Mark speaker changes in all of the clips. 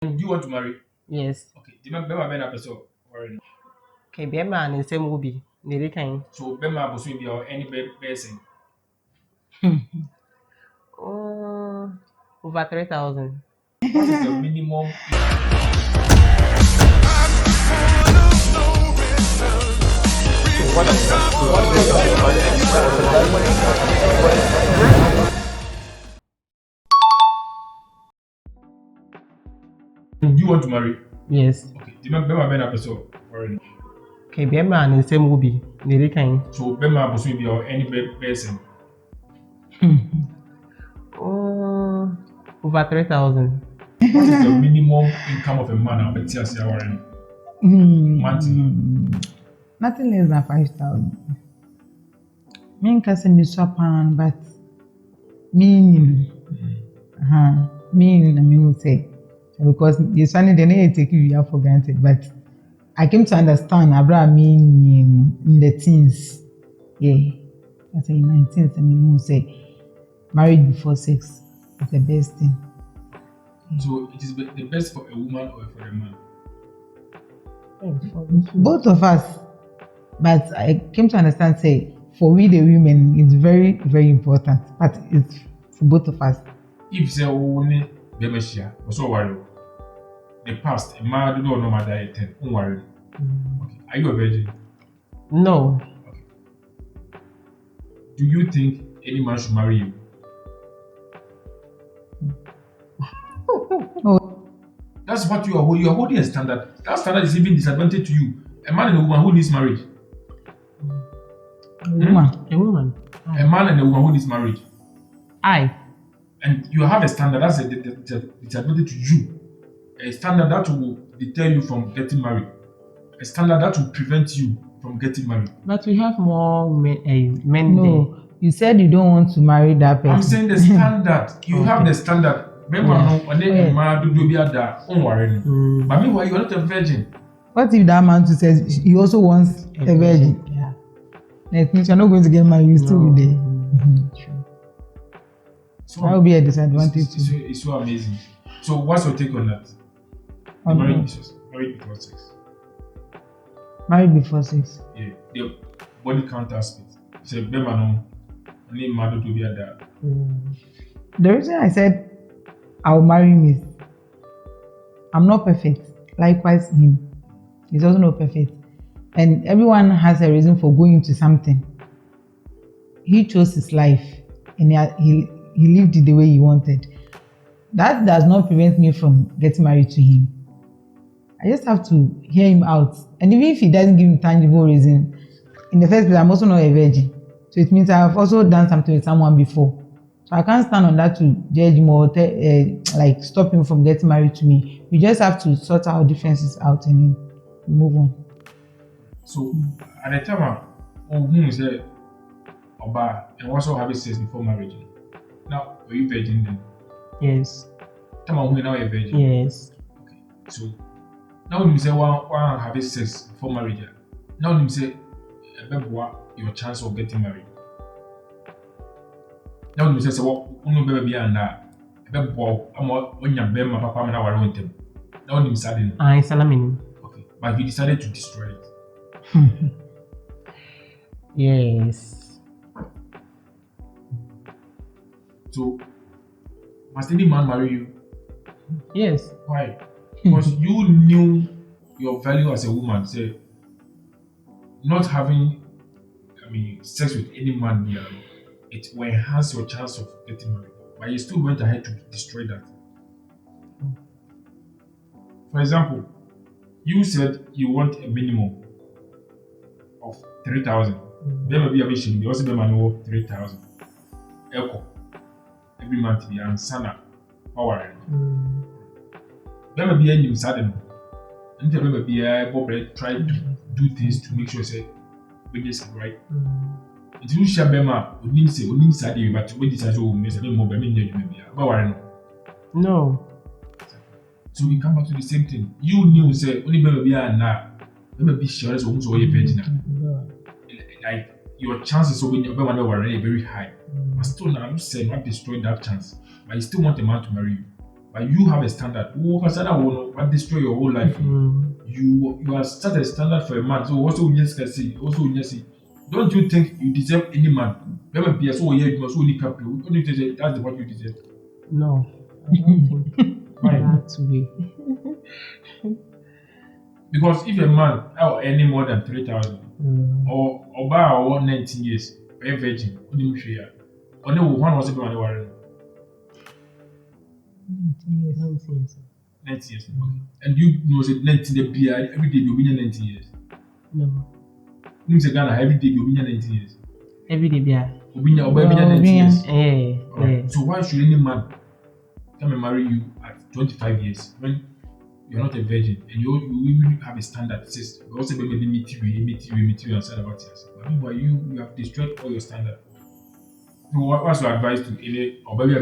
Speaker 1: Do you want to marry?
Speaker 2: Yes.
Speaker 1: Okay. The Bema Ben episode.
Speaker 2: Okay, be man in same movie. Nearly kind.
Speaker 1: So Bema Bosu be or any person.
Speaker 2: Oh, over 3,000.
Speaker 1: What is the minimum? Do you want to marry?
Speaker 2: Yes.
Speaker 1: Okay. The Bema Ben episode.
Speaker 2: Okay, be man in same movie. Nearly kind.
Speaker 1: So Bema Bosu be or any person.
Speaker 2: Oh, over 3,000.
Speaker 1: What is the minimum income of a man? I'll bet you say monthly.
Speaker 3: Nothing less than 5,000. Me can say me swapan, but me, me will say because this one they need to take you for granted. But I came to understand about me in the teens. Yeah, I say in my teens, I mean, say marriage before sex is the best thing.
Speaker 1: So it is the best for a woman or for a man?
Speaker 3: Both of us. But I came to understand, say, for we the women, it's very, very important. But it's for both of us.
Speaker 1: If say only Bemeshia, so worry. The past, a man do not know my diet, don't worry. Okay. Are you a virgin?
Speaker 2: No.
Speaker 1: Okay. Do you think any man should marry you?
Speaker 3: Oh.
Speaker 1: That's what you are holding a standard. That standard is even disadvantage to you. A man and a woman who needs marriage.
Speaker 3: A woman.
Speaker 2: A woman.
Speaker 1: A man and a woman who needs marriage.
Speaker 2: I.
Speaker 1: And you have a standard that's a disadvantage to you. A standard that will deter you from getting married. A standard that will prevent you from getting married.
Speaker 2: But we have more men
Speaker 3: No, you said you don't want to marry that person.
Speaker 1: I'm saying the standard. You have the standard. Remember, when a man do be at that, don't worry. But meanwhile, you are not a virgin.
Speaker 3: What if that man says he also wants a virgin?
Speaker 2: Yeah.
Speaker 3: That means you're not going to get married, you still be there.
Speaker 2: True.
Speaker 1: So
Speaker 3: That will be a disadvantage.
Speaker 1: It's so amazing. So what's your take on that? Married before sex.
Speaker 3: Married before sex.
Speaker 1: Yeah, the body count aspect. So Bema no, only man to be at that.
Speaker 3: The reason I said I'll marry him is I'm not perfect. Likewise, him. He's also not perfect. And everyone has a reason for going into something. He chose his life and he lived it the way he wanted. That does not prevent me from getting married to him. I just have to hear him out. And even if he doesn't give me tangible reason, in the first place, I'm also not a virgin. So it means I've also done something with someone before. So I can't stand on that to judge him or like stop him from getting married to me. We just have to sort our differences out and then move on.
Speaker 1: So at the time, who said Oba and also having sex before marriage. Now, were you virgin then?
Speaker 2: Yes.
Speaker 1: Time who now you're virgin.
Speaker 2: Yes.
Speaker 1: Okay. So now when you say one having sex before marriage, now when you say your chance of getting married. Now when you say what baby and that I'm when your bema papa and our own them. Now when you said
Speaker 2: Salamini.
Speaker 1: Okay. But you decided to destroy it.
Speaker 2: Yes.
Speaker 1: So must any man marry you?
Speaker 2: Yes.
Speaker 1: Why? Because you knew your value as a woman. Say not having sex with any man here, it will enhance your chance of getting married. But you still went ahead to destroy that. For example, you said you want a minimum of 3,000. There may be a mission, they also be manual 3,000. Echo. Every month be and sana power. There may be any sudden. And there may be a try to do things to make sure say we just right. It will share Bema, we need Saturday, but we decide to miss a little more by me.
Speaker 2: No.
Speaker 1: So we come back to the same thing. You knew say only baby and now maybe sure as almost all virgin. Like your chances of winning your are very high. But still now I'm saying not destroying that chance. But you still want a man to marry you. But you have a standard. Who can standard will not destroy your whole life. You have set a standard for a man. So also yes can see. Also yes see. Don't you think you deserve any man? Remember, be so yeah, you must only couple. Don't you think that's what you deserve?
Speaker 2: No, I don't think
Speaker 1: Why?
Speaker 2: that way.
Speaker 1: Because if a man earning more than 3,000 or by or 19 years, a virgin, only one was a man warren. 19 years. And you know that 19 the beer every day you'll be 19 years.
Speaker 2: No.
Speaker 1: You say Ghana every day you'll be 19 years.
Speaker 2: Every day, yeah.
Speaker 1: You'll be 19 years.
Speaker 2: Yeah.
Speaker 1: So why should any man come and marry you at 25 years when you're not a virgin and you even have a standard? It says you also maybe meet you and say about yourself. But meanwhile you have destroyed all your standard. So what's your advice to any or baby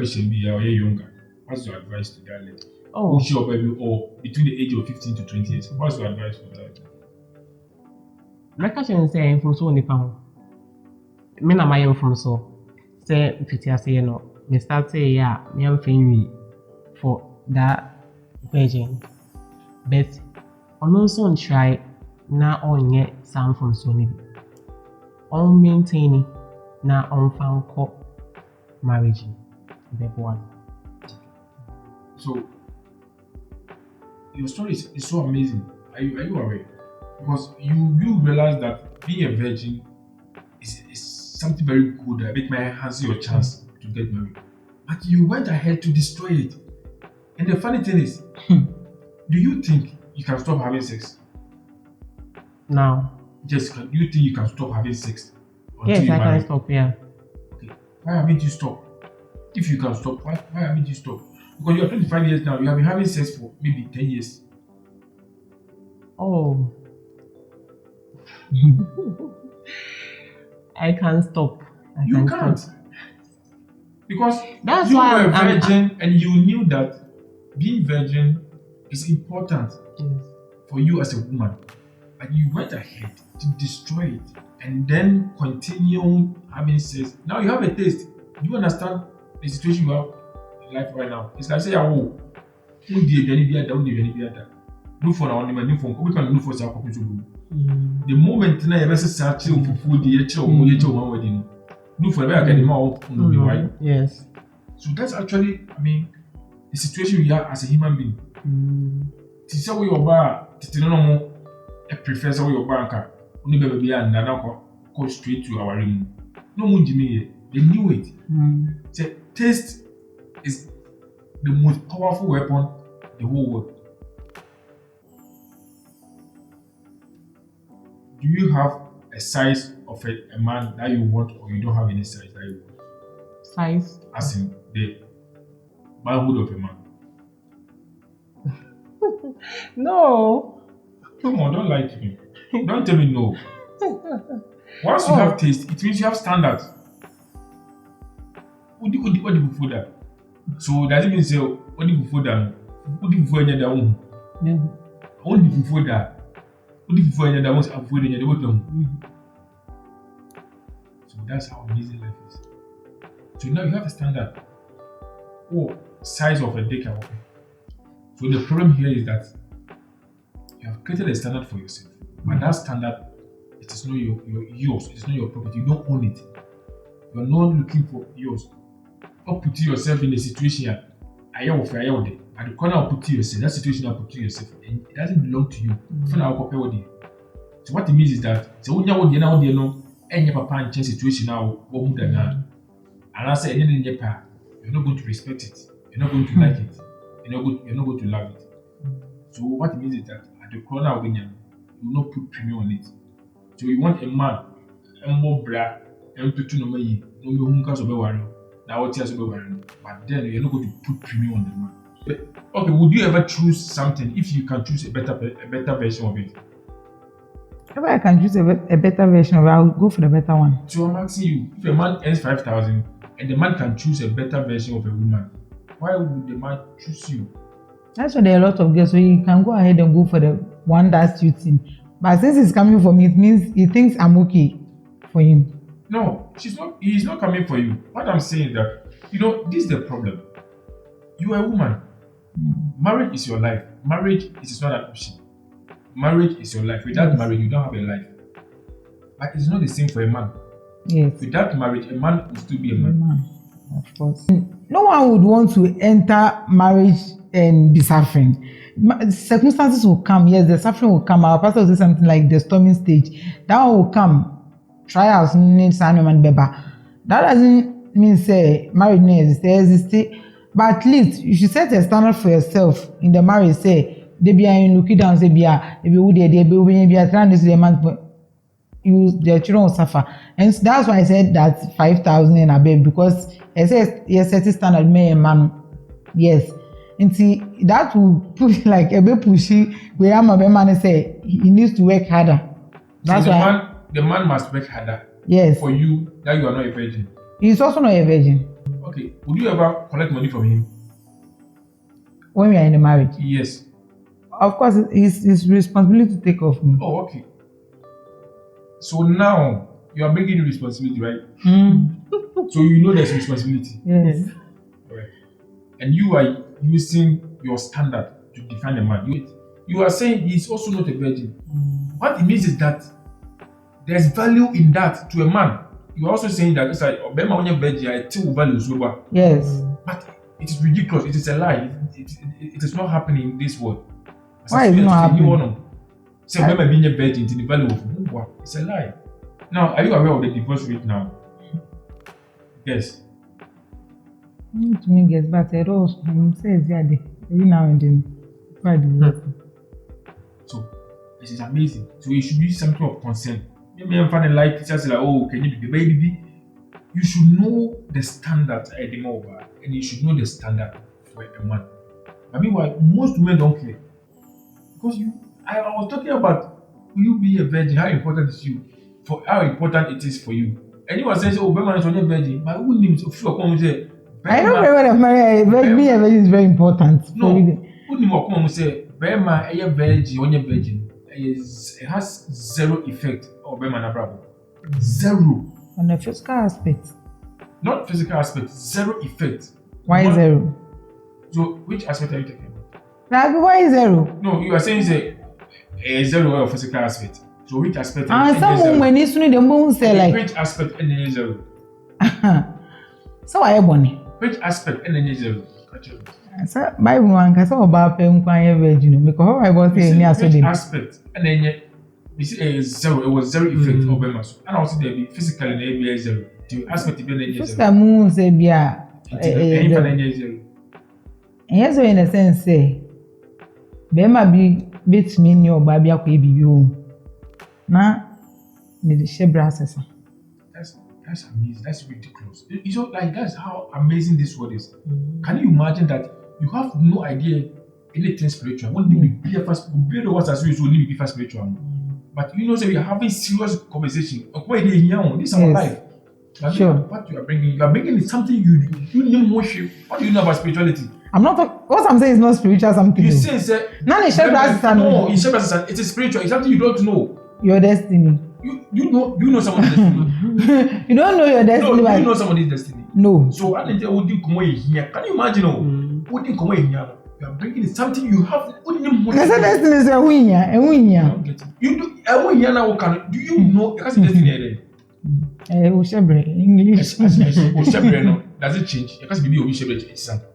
Speaker 1: or younger? What's your advice to that lady?
Speaker 2: Oh,
Speaker 1: Your baby or between the age of 15 to 20 years? What's your advice for that?
Speaker 2: my question is saying from so nipa. Me na my from so say fiti ase no. Me start say yeah, me am fin for that virgin. But on also try na on yet some from so ni. On maintaining na on found co marriage. The one.
Speaker 1: So your story is so amazing. Are you aware? Because you realize that being a virgin is something very good that it might enhance your chance to get married. But you went ahead to destroy it. And the funny thing is, do you think you can stop having sex?
Speaker 2: Now.
Speaker 1: Jessica, do you think you can stop having sex?
Speaker 2: Yes, I can stop, yeah.
Speaker 1: Okay. Why haven't you stopped? If you can stop, why haven't you stopped? Because you are 25 years now, you have been having sex for maybe 10 years.
Speaker 2: Oh. I can't stop.
Speaker 1: You can't. Because
Speaker 2: that's
Speaker 1: you
Speaker 2: why
Speaker 1: were a virgin and you knew that being virgin is important for you as a woman. And you went ahead to destroy it and then continue having sex. Now you have a taste. Do you understand the situation you have in life right now? It's like say, oh, look for our name, we can look for some. The moment now you search for food, the wedding. Look for where I get the more right?
Speaker 2: Yes.
Speaker 1: So that's actually, the situation we are as a human being. To say we are bar, to know more, a preference of your banker, only baby and now go straight to our room. No more Jimmy, they knew it. So taste is the most powerful weapon in the whole world. Do you have a size of a man that you want, or you don't have any size that you want?
Speaker 2: Size?
Speaker 1: As in the manhood of a man.
Speaker 2: No.
Speaker 1: Come on, don't lie to me. Don't tell me no. Once you have taste, it means you have standards. What do you before that? So does it mean say what do you before that? What do you before that one? What do you before that? What do you before that was before the bottom? So that's how amazing life is. So now you have a standard. Oh, size of a dick. So the problem here is that you have created a standard for yourself, but that standard, it is not yours. It is not your property. You don't own it. You are not looking for yours. Or put yourself in a situation. At the corner of put yourself, that situation you put yourself, and it doesn't belong to you. So what it means is that so when you know any papa and change situation now, and I say anything you're not going to respect it. You're not going to like it. You're not going to love it. So what it means is that at the corner of you will not put premium on it. So you want a man, more bra, and to no me, no me hunkas of a now what tears of a but then you're not going to put premium on the man. But, okay, would you ever choose something if you can choose a better version of it?
Speaker 3: If I can choose a better version of it, I'll go for the better one.
Speaker 1: So I'm asking you, if a man earns 5,000 and the man can choose a better version of a woman, why would the man choose you?
Speaker 3: That's why there are a lot of girls, so you can go ahead and go for the one that suits him. But since he's coming for me, it means he thinks I'm okay for him.
Speaker 1: No, he's not coming for you. What I'm saying is that, this is the problem. You are a woman. Marriage is your life. Marriage is not an option. Marriage is your life. Without marriage, you don't have a life. But it's not the same for a man.
Speaker 3: Yes.
Speaker 1: Without marriage, a man will still be a man.
Speaker 3: Of course. No one would want to enter marriage and be suffering. Circumstances will come. Yes, the suffering will come. Our pastor will say something like the storming stage. That one will come. Trials need and beba. That doesn't mean say marriage needs exist. But at least you should set a standard for yourself in the marriage. Say they be looking down. Say be if you would be trying to see the man. Their children will suffer, and that's why I said that 5,000 and above, because I said yes, set standard man. Yes, and see that will put like a bit pushy. Where I'm a man say he needs to work harder. That's
Speaker 1: so
Speaker 3: why
Speaker 1: the man must work harder.
Speaker 3: Yes,
Speaker 1: for you that you are not a virgin.
Speaker 3: He's also not a virgin.
Speaker 1: Okay, would you ever collect money from him
Speaker 3: when we are in the marriage?
Speaker 1: Yes.
Speaker 3: Of course, it's his responsibility to take off me.
Speaker 1: Oh, okay. So now you are bringing responsibility, right? So you know there's responsibility.
Speaker 3: Yes.
Speaker 1: Right. And you are using your standard to define a man. You are saying he's also not a virgin. What it means is that there's value in that to a man. You are also saying that it's like virgin, I still value sober.
Speaker 3: Yes.
Speaker 1: But it is ridiculous. It is a lie. It is not happening in this world.
Speaker 3: Why is it not happening?
Speaker 1: Say women being a virgin to the value of what? It's a lie. Now, are you aware of the divorce rate now? Yes.
Speaker 3: To me, guess, but I don't say it's every now and then.
Speaker 1: So, this is amazing. So, it should be something of concern. Maybe I'm finding like teachers like, oh, can you be the baby? You should know the standard at the moment, and you should know the standard for a man. But meanwhile, most women don't care. Because I was talking about, will you be a virgin? How important is you? For how important it is for you? And you were saying, oh, Berman is only a virgin. But who names of you come say?
Speaker 3: I don't remember being a virgin is very important.
Speaker 1: No, who name of come say Berman a virgin, only a virgin? It has zero effect on Berman Abrabo. Zero.
Speaker 3: On the physical aspect.
Speaker 1: Not physical aspect, zero effect.
Speaker 3: Why zero?
Speaker 1: So which aspect are you talking about?
Speaker 3: Why zero?
Speaker 1: No, you are saying say a zero of physical aspect. So which aspect?
Speaker 3: Some when it's only the moon say like
Speaker 1: which aspect and zero.
Speaker 3: So I bonny.
Speaker 1: Which aspect and zero?
Speaker 3: So Bible one can say about pem kwanye virgin because I was saying near so
Speaker 1: which aspect and then you see a zero. It was zero effect of Bema. And I was there be physically in a zero. The aspect be zero.
Speaker 3: First moon say bia
Speaker 1: zero.
Speaker 3: Yes, in a sense say Bema be bit me in your baby akwa o. Na the shebrasses.
Speaker 1: That's amazing. That's ridiculous. You know, like that's how amazing this world is. Can you imagine that you have no idea anything spiritual? Won't be first build what's as usual, only be first spiritual. But you know, so we are having serious conversation. This is our life.
Speaker 3: Sure.
Speaker 1: What you are bringing is something you know worship. What do you know about spirituality?
Speaker 3: I'm not what I'm saying is not spiritual something.
Speaker 1: You say
Speaker 3: no,
Speaker 1: in shepherd it is spiritual. It's something you don't know.
Speaker 3: Your destiny.
Speaker 1: You know someone's destiny.
Speaker 3: You don't know your destiny.
Speaker 1: No, you know somebody's destiny.
Speaker 3: No.
Speaker 1: So I didn't tell you come here. Can you imagine? Who didn't come here? You are bringing something you have.
Speaker 3: That's a destiny is a winner.
Speaker 1: You do a winner now. Do you know? That's a destiny.
Speaker 3: English.
Speaker 1: Does it change? Because maybe you should change something.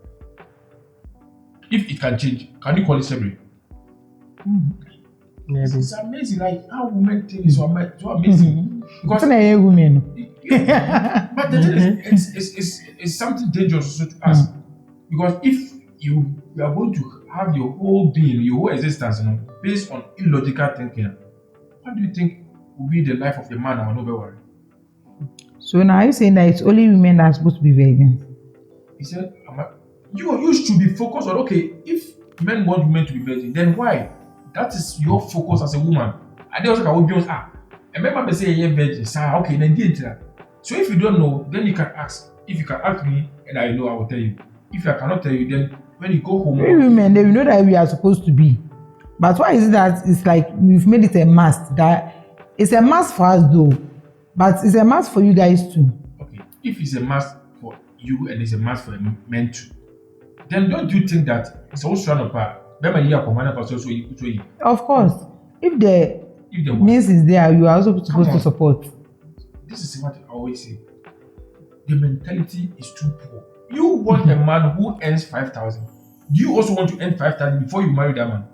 Speaker 1: If it can change, can you call it Shebre? It's amazing, like how women think is so amazing. Because
Speaker 3: women.
Speaker 1: But the thing is, it's something dangerous also to us. Because if you are going to have your whole being, your whole existence, based on illogical thinking, what do you think will be the life of a man or no worry?
Speaker 3: So now you're saying that it's only women that are supposed to be virgins?
Speaker 1: He said, you should be focused on, okay, if men want women to be virgin, then why? That is your focus as a woman. And they also can just and remember they say you're virgin, okay, then get that. So if you don't know, then you can ask. If you can ask me and I know, I will tell you. If I cannot tell you, then when you go home,
Speaker 3: we women, they know that we are supposed to be. But why is it that it's like we've made it a must? That it's a must for us though, but it's a must for you guys too.
Speaker 1: Okay, if it's a must for you and it's a must for men too, then don't you think that it's also an apart?
Speaker 3: Of course, if the means is there, you are also supposed to support.
Speaker 1: This is what I always say. The mentality is too poor. You want a man who earns 5,000. Do you also want to earn 5,000 before you marry that man?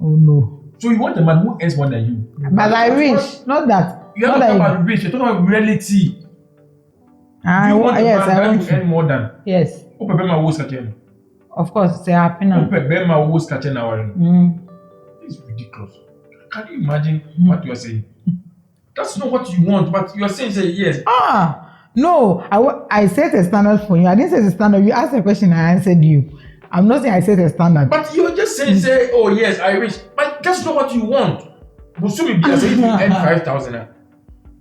Speaker 3: Oh no.
Speaker 1: So you want a man who earns more than you.
Speaker 3: But I wish, not that.
Speaker 1: You are not talking about rich, you're talking about reality. Do you want a man who earn more than?
Speaker 3: Yes. Of course, it's happening.
Speaker 1: It's ridiculous. Can you imagine what you are saying? That's not what you want, but you are saying yes.
Speaker 3: No, I set a standard for you. I didn't set a standard. You asked a question, I answered you. I'm not saying I set a standard.
Speaker 1: But you're just saying, oh yes, I wish. But that's not what you want. If you earn 5,000,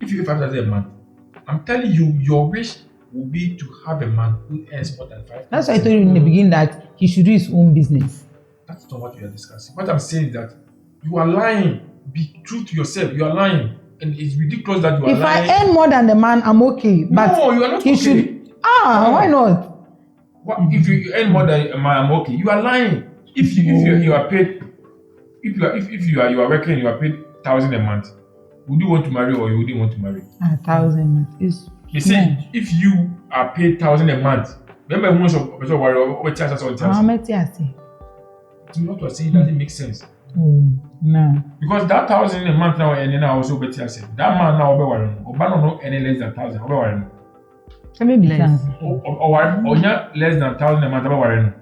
Speaker 1: if you earn 5,000 a month, I'm telling you, your wish will be to have a man who earns more than 5,000.
Speaker 3: That's why I told you in the beginning that he should do his own business.
Speaker 1: That's not what we are discussing. What I'm saying is that you are lying. Be true to yourself. You are lying. And it's ridiculous that you are lying.
Speaker 3: If I earn more than the man, I'm okay. But
Speaker 1: no, you are not okay.
Speaker 3: Should, why not?
Speaker 1: If you earn more than a man, I'm okay. You are lying. If you are paid, if you are working and you are paid 1,000 a month, would you want to marry or you wouldn't want to marry?
Speaker 3: 1,000 is.
Speaker 1: They say if you are paid 1,000 a month, remember most of the worry what chance on chance.
Speaker 3: How much you say?
Speaker 1: To me, what you are saying doesn't make sense.
Speaker 3: No.
Speaker 1: Because that 1,000 a month now and then I also better say that man now be worrying. Oba no any less than 1,000. Oba worrying.
Speaker 3: So maybe less.
Speaker 1: Or less than 1,000 a month. Oba worrying.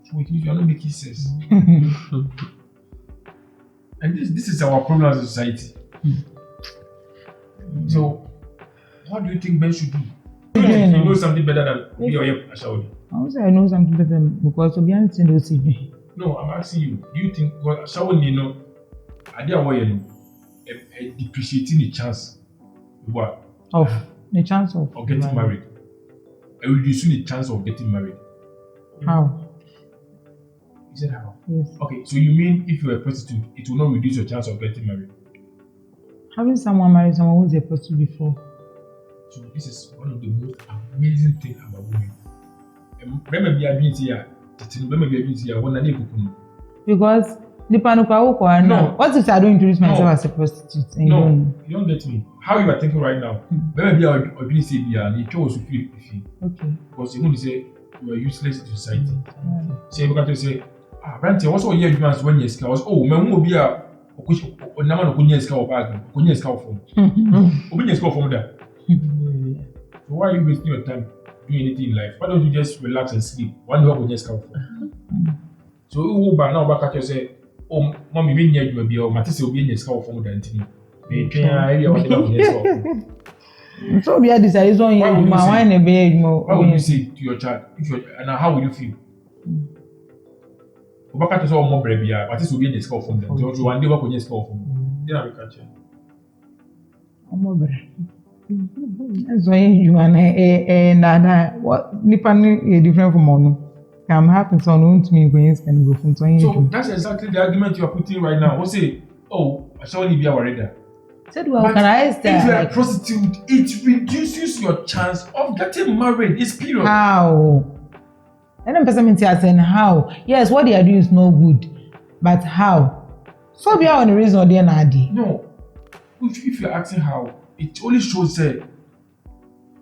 Speaker 1: So you are not making sense. And this is our problem as a society. So, what do you think men should do? You know something better than me or Ashawadi?
Speaker 3: I would say I know something better because to be honest, you don't see me.
Speaker 1: No, I'm asking you. Do you think Ashawadi, you know, are there a depreciating the chance
Speaker 3: of the chance of
Speaker 1: getting married? Reducing the chance of getting married?
Speaker 3: How?
Speaker 1: You said how?
Speaker 3: Yes.
Speaker 1: Okay, so you mean if you're a prostitute, it will not reduce your chance of getting married?
Speaker 3: Having someone marry someone who's a prostitute before.
Speaker 1: So this is one of the most amazing things about women.
Speaker 3: Because what if I don't introduce myself as a prostitute?
Speaker 1: No, you don't get me. How you are thinking right now? Maybe
Speaker 3: okay.
Speaker 1: Because you want to say you are useless to society. Say you can say, Branty, what's all year advance when you scouts? Oh, man, will be a number of Kunya scout bag, Kunya scout form. Kunya scout form that. So why are you wasting your time doing anything in life? Why don't you just relax and sleep? One day Kunya scout form. So you by now back at you say, oh, mommy, being here, you will be or Matisse will be in your scout form than Tini.
Speaker 3: So we are decided on you.
Speaker 1: What would you say to your child? And how would you feel? Obaka is all more brave, but this will be in the score from them. So one day work on your score from. Then I will catch you.
Speaker 3: More brave. So you and what Nippon different from Mono. I'm happy so no to me going can go from
Speaker 1: so that's exactly the argument you are putting right now. Who say, oh, I shall only be a warrior.
Speaker 3: Said well, can I stay?
Speaker 1: If you are a prostitute, it reduces your chance of getting married. It's period.
Speaker 3: How? And then person saying how? Yes, what they are doing is no good, but how? So we are on the reason or the nadi.
Speaker 1: No, if you're asking how, it only shows say.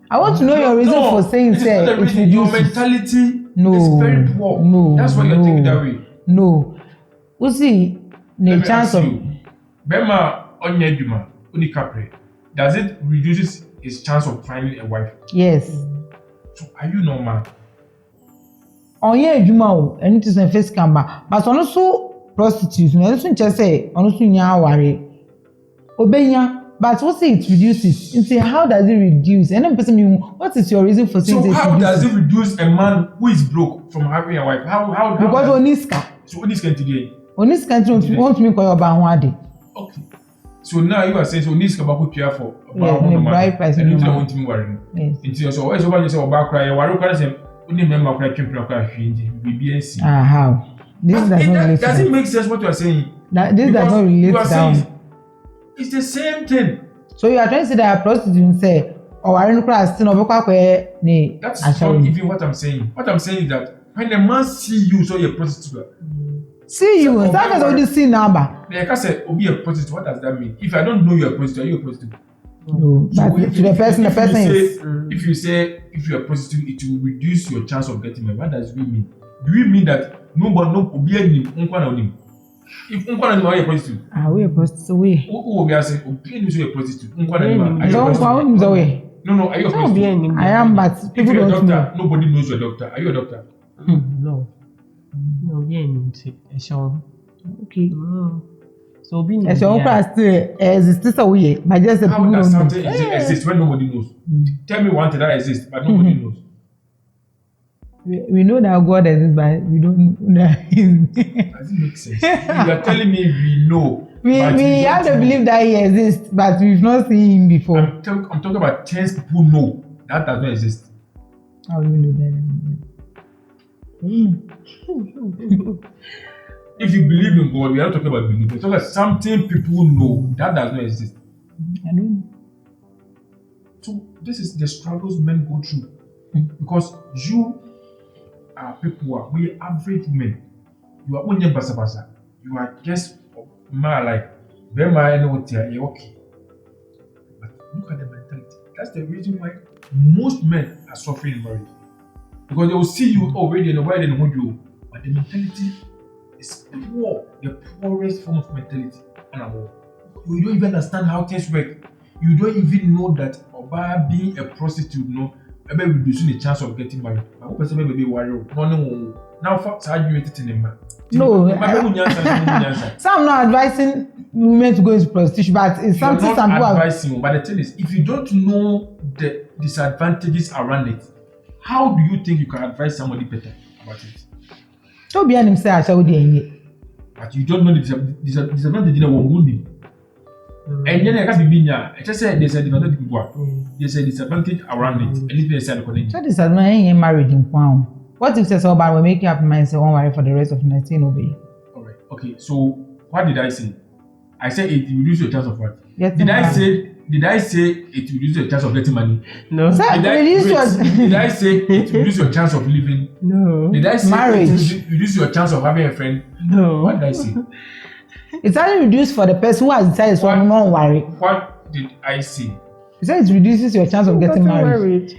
Speaker 3: I want to know your reason for saying say
Speaker 1: your mentality is very poor.
Speaker 3: No,
Speaker 1: that's why you're thinking that way.
Speaker 3: No, we see the chance of.
Speaker 1: Bema Onyeduma. Does it reduce his chance of finding a wife?
Speaker 3: Yes.
Speaker 1: So are you normal?
Speaker 3: And it is a face camera. But also prostitutes, no, also just say, also nya worry. Obenya, but what say it reduces? And say, how does it reduce? And then person, what is your reason for saying
Speaker 1: so how does it reduce a man who is broke from having a wife? How
Speaker 3: because Oniska.
Speaker 1: So Oniska today.
Speaker 3: Oniska want me call your banwadi.
Speaker 1: Okay. So now you are saying so needs to be careful
Speaker 3: about the bride price.
Speaker 1: And you don't want to worry. Yes. Until so always over yourself about cry. Why don't you say only member cry chimney cry BBNC?
Speaker 3: How? This
Speaker 1: does it make sense what you are saying?
Speaker 3: This does not relate down.
Speaker 1: It's the same thing.
Speaker 3: So you are trying to say that a prostitute say or I don't cry still over
Speaker 1: that's not even what I'm saying. What I'm saying is that When a man see you, so you're a prostitute.
Speaker 3: See you. That is what you see now.
Speaker 1: Like I said, be a prostitute. What does that mean? If I don't know you're a prostitute, are you a prostitute?
Speaker 3: No, but to the person is.
Speaker 1: If you say if you're a prostitute, it will reduce your chance of getting married. What does it mean? Do you mean that nobody no obi any unkwana onim? If unkwana onim, are you a prostitute?
Speaker 3: We a prostitute. We.
Speaker 1: Who be say obi any so a prostitute? Unkwana onim. No, are you a prostitute?
Speaker 3: I am, but people don't know.
Speaker 1: Nobody knows you're a doctor. Are you a doctor?
Speaker 2: No, yeah,
Speaker 3: okay.
Speaker 2: So being
Speaker 3: as your class exists away, but just the
Speaker 1: how
Speaker 3: people
Speaker 1: does
Speaker 3: don't
Speaker 1: something
Speaker 3: know.
Speaker 1: exist when nobody knows? Tell me one thing that exists, but nobody knows.
Speaker 3: We know that God exists, but we don't know that
Speaker 1: Does it make sense? You are telling me we know.
Speaker 3: we have to believe that He exists, but we've not seen Him before.
Speaker 1: I'm talking about things people know that does not exist.
Speaker 3: How do you know that?
Speaker 1: If you believe in God, we are not talking about belief. We're talking about something people know that does not exist.
Speaker 3: I don't know.
Speaker 1: So this is the struggles men go through. Because you are people we are average men. You are only basa basa. You are just man like be man what you're okay. But look at the mentality. That's the reason why most men are suffering in marriage. Because they will see you already in the way they know you, but the mentality is poor, the poorest form of mentality. You don't even understand how things work. You don't even know that by being a prostitute, maybe reducing the chance of getting married. I hope person maybe worry. No. Now, facts are you in the man?
Speaker 3: No. So I'm not advising women to go into prostitution, but it's something some people
Speaker 1: advising. But the thing is, if you don't know the disadvantages around it, how do you think you can advise somebody better about it?
Speaker 3: So be him say I shall do.
Speaker 1: But you don't know the disadvantage in a woman. And then I can't be near. I just said there's a disadvantage around it. Anything they said according.
Speaker 3: So disadvantage ain't married in Kwan. What if says about we make up mind say one worry for the rest of 19 obey?
Speaker 1: Alright. Okay. So what did I say? I said it reduces your chance of what?
Speaker 3: Did I
Speaker 1: say it reduces your chance of getting money?
Speaker 2: No.
Speaker 3: Did
Speaker 1: I say it reduces your chance of living?
Speaker 2: No.
Speaker 1: Did I say
Speaker 3: marriage
Speaker 1: it reduces your chance of having a friend?
Speaker 2: No.
Speaker 1: What did I say?
Speaker 3: It's only reduced for the person who has decided so don't worry.
Speaker 1: What did I say?
Speaker 3: You said it reduces your chance of getting married.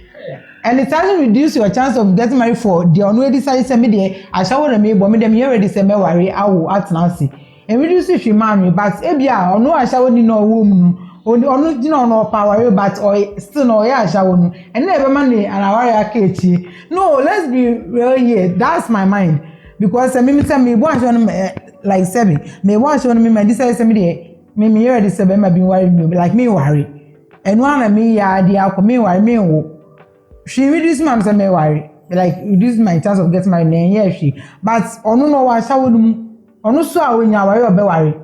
Speaker 3: And it doesn't reduce your chance of getting married for the already decided to me I shall want to me, but me them already say me worry. I will at Nancy. And reduces your marry, but ebia or no I shall only know woman or no power, but or still no I shall and never money and I worry. No, let's be real here. That's my mind. Because me tell me one like 7. Me watch on me my decide me me already say me be worry me like me worry. And one me ya the alcohol me worry me she reduce me say me worry. Like reduce my chance of getting married yeah she. But ono no wa sha wonu ono so a wonya worry obe worry.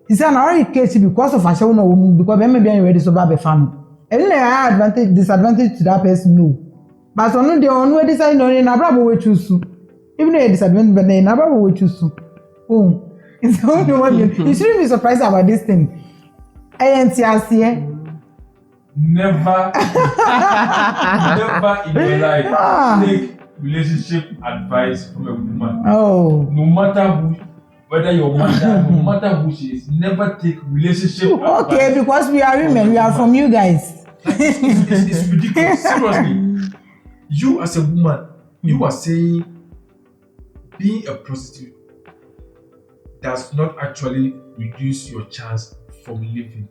Speaker 3: He say na worry case because of asha wonu because me be ready so ba be fam. And na advantage disadvantage to that person no. But ono dey ono decide no na brabo we choose. Even a disadvantage, but then never will choose to. Oh, it's the only one. You shouldn't be surprised about this thing. ANTRC.
Speaker 1: Never in your life take relationship advice from a woman.
Speaker 3: Oh.
Speaker 1: No matter who, whether your mother, no matter who she is, never take relationship advice.
Speaker 3: Okay, because we are women, we are from you guys.
Speaker 1: It's ridiculous. Seriously. You as a woman, you are saying being a prostitute does not actually reduce your chance from living.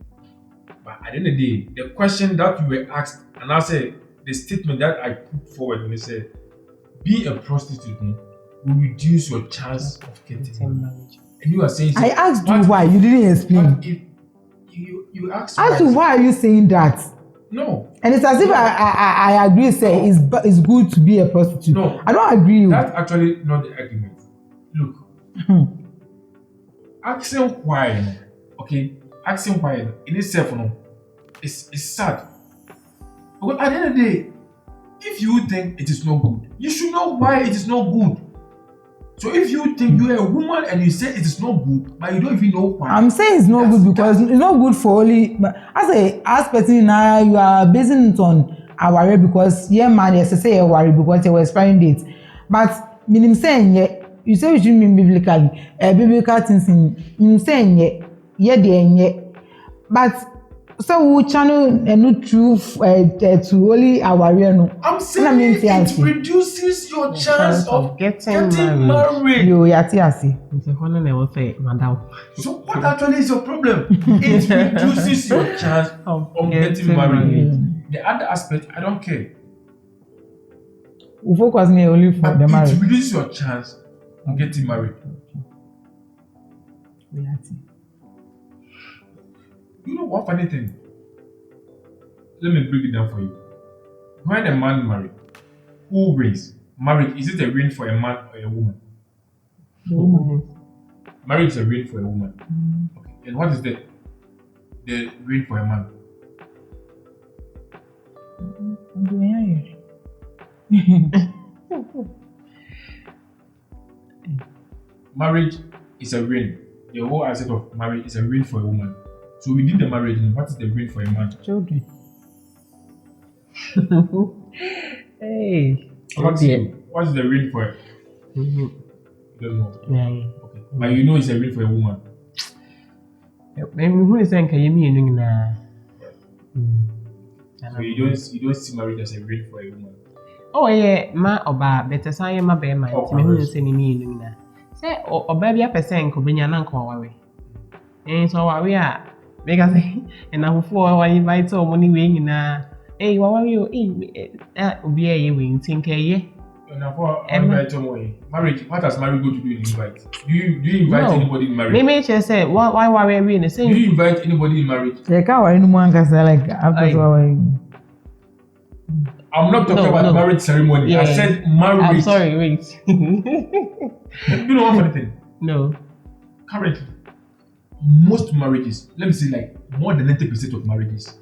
Speaker 1: But at the end of the day, the question that you were asked, and I said the statement that I put forward when I said, being a prostitute will reduce your chance of getting married. And you are saying,
Speaker 3: I asked you why, you didn't explain.
Speaker 1: You asked
Speaker 3: why are you saying that?
Speaker 1: No.
Speaker 3: And it's as if I agree, say it's good to be a prostitute.
Speaker 1: No.
Speaker 3: I don't agree.
Speaker 1: That's actually not the argument. Look. Asking why, okay? Asking why in itself, it's sad. Because at the end of the day, if you think it is not good, you should know why it is not good. So if you think you are a woman and you say it is not good, but you don't even know why.
Speaker 3: I'm saying it's not good because it's not good for only. But as person now, you are basing it on our worry because man, yes, I say a worry because they were expiring dates. But Minim say you say we should mean biblically. Biblical things in say ye. But so we channel no truth to only our no.
Speaker 1: I'm saying it reduces your chance of getting married.
Speaker 3: You yati.
Speaker 2: Madam.
Speaker 1: So what actually is your problem? It reduces your chance of getting married. The other aspect, I don't care.
Speaker 3: We focus only for the marriage.
Speaker 1: It reduces your chance of getting married. You know what funny thing? Let me break it down for you. When a man married, who wins? Marriage, is it a win for a man or a woman?
Speaker 3: The woman.
Speaker 1: Marriage is a win for a woman. Okay. And what is the win for a man? Marriage is a win. The whole aspect of marriage is a win for a woman. So within the marriage, what is the win for a man?
Speaker 3: Children.
Speaker 2: Hey.
Speaker 1: What is the win for? You don't know.
Speaker 2: Yeah.
Speaker 1: Okay. But you know it's a win for a woman.
Speaker 2: Maybe who is saying can you mean
Speaker 1: So you don't see marriage as a win for a woman.
Speaker 2: Oh yeah, ma oba better say ma be ma. Me who say ni mean na. Say oba bia person ko benya na nko wawe. So wawe a because and afofo wa invite o money we nyina. Hey, wawe o obi e we think ye.
Speaker 1: Now for marriage, what does marriage go to do in invite? Do you invite anybody in marriage?
Speaker 2: Me just say why wawe we in the same.
Speaker 1: Do you invite anybody in marriage?
Speaker 3: Like how I know like after
Speaker 1: I'm not talking about marriage ceremony. Yeah. I said marriage.
Speaker 2: I'm sorry, wait.
Speaker 1: You know one funny thing?
Speaker 2: No.
Speaker 1: Currently, most marriages, let me say like more than 90% of marriages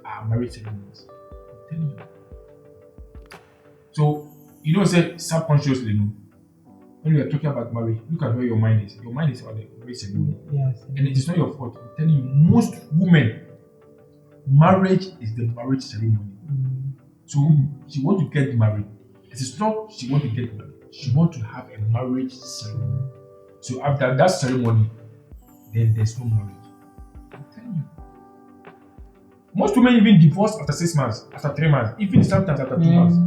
Speaker 1: are marriage ceremonies. I'm telling you. So, you know, say subconsciously, when we are talking about marriage, look at where your mind is. Your mind is on the marriage ceremony.
Speaker 3: Yes.
Speaker 1: And it is not your fault. I'm telling you, most women, marriage is the marriage ceremony. So she want to get married. It is not she want to get married. She want to have a marriage ceremony. So after that ceremony, then there's no marriage. I'm telling you. Most women even divorce after 6 months, after 3 months, even sometimes after 2 months.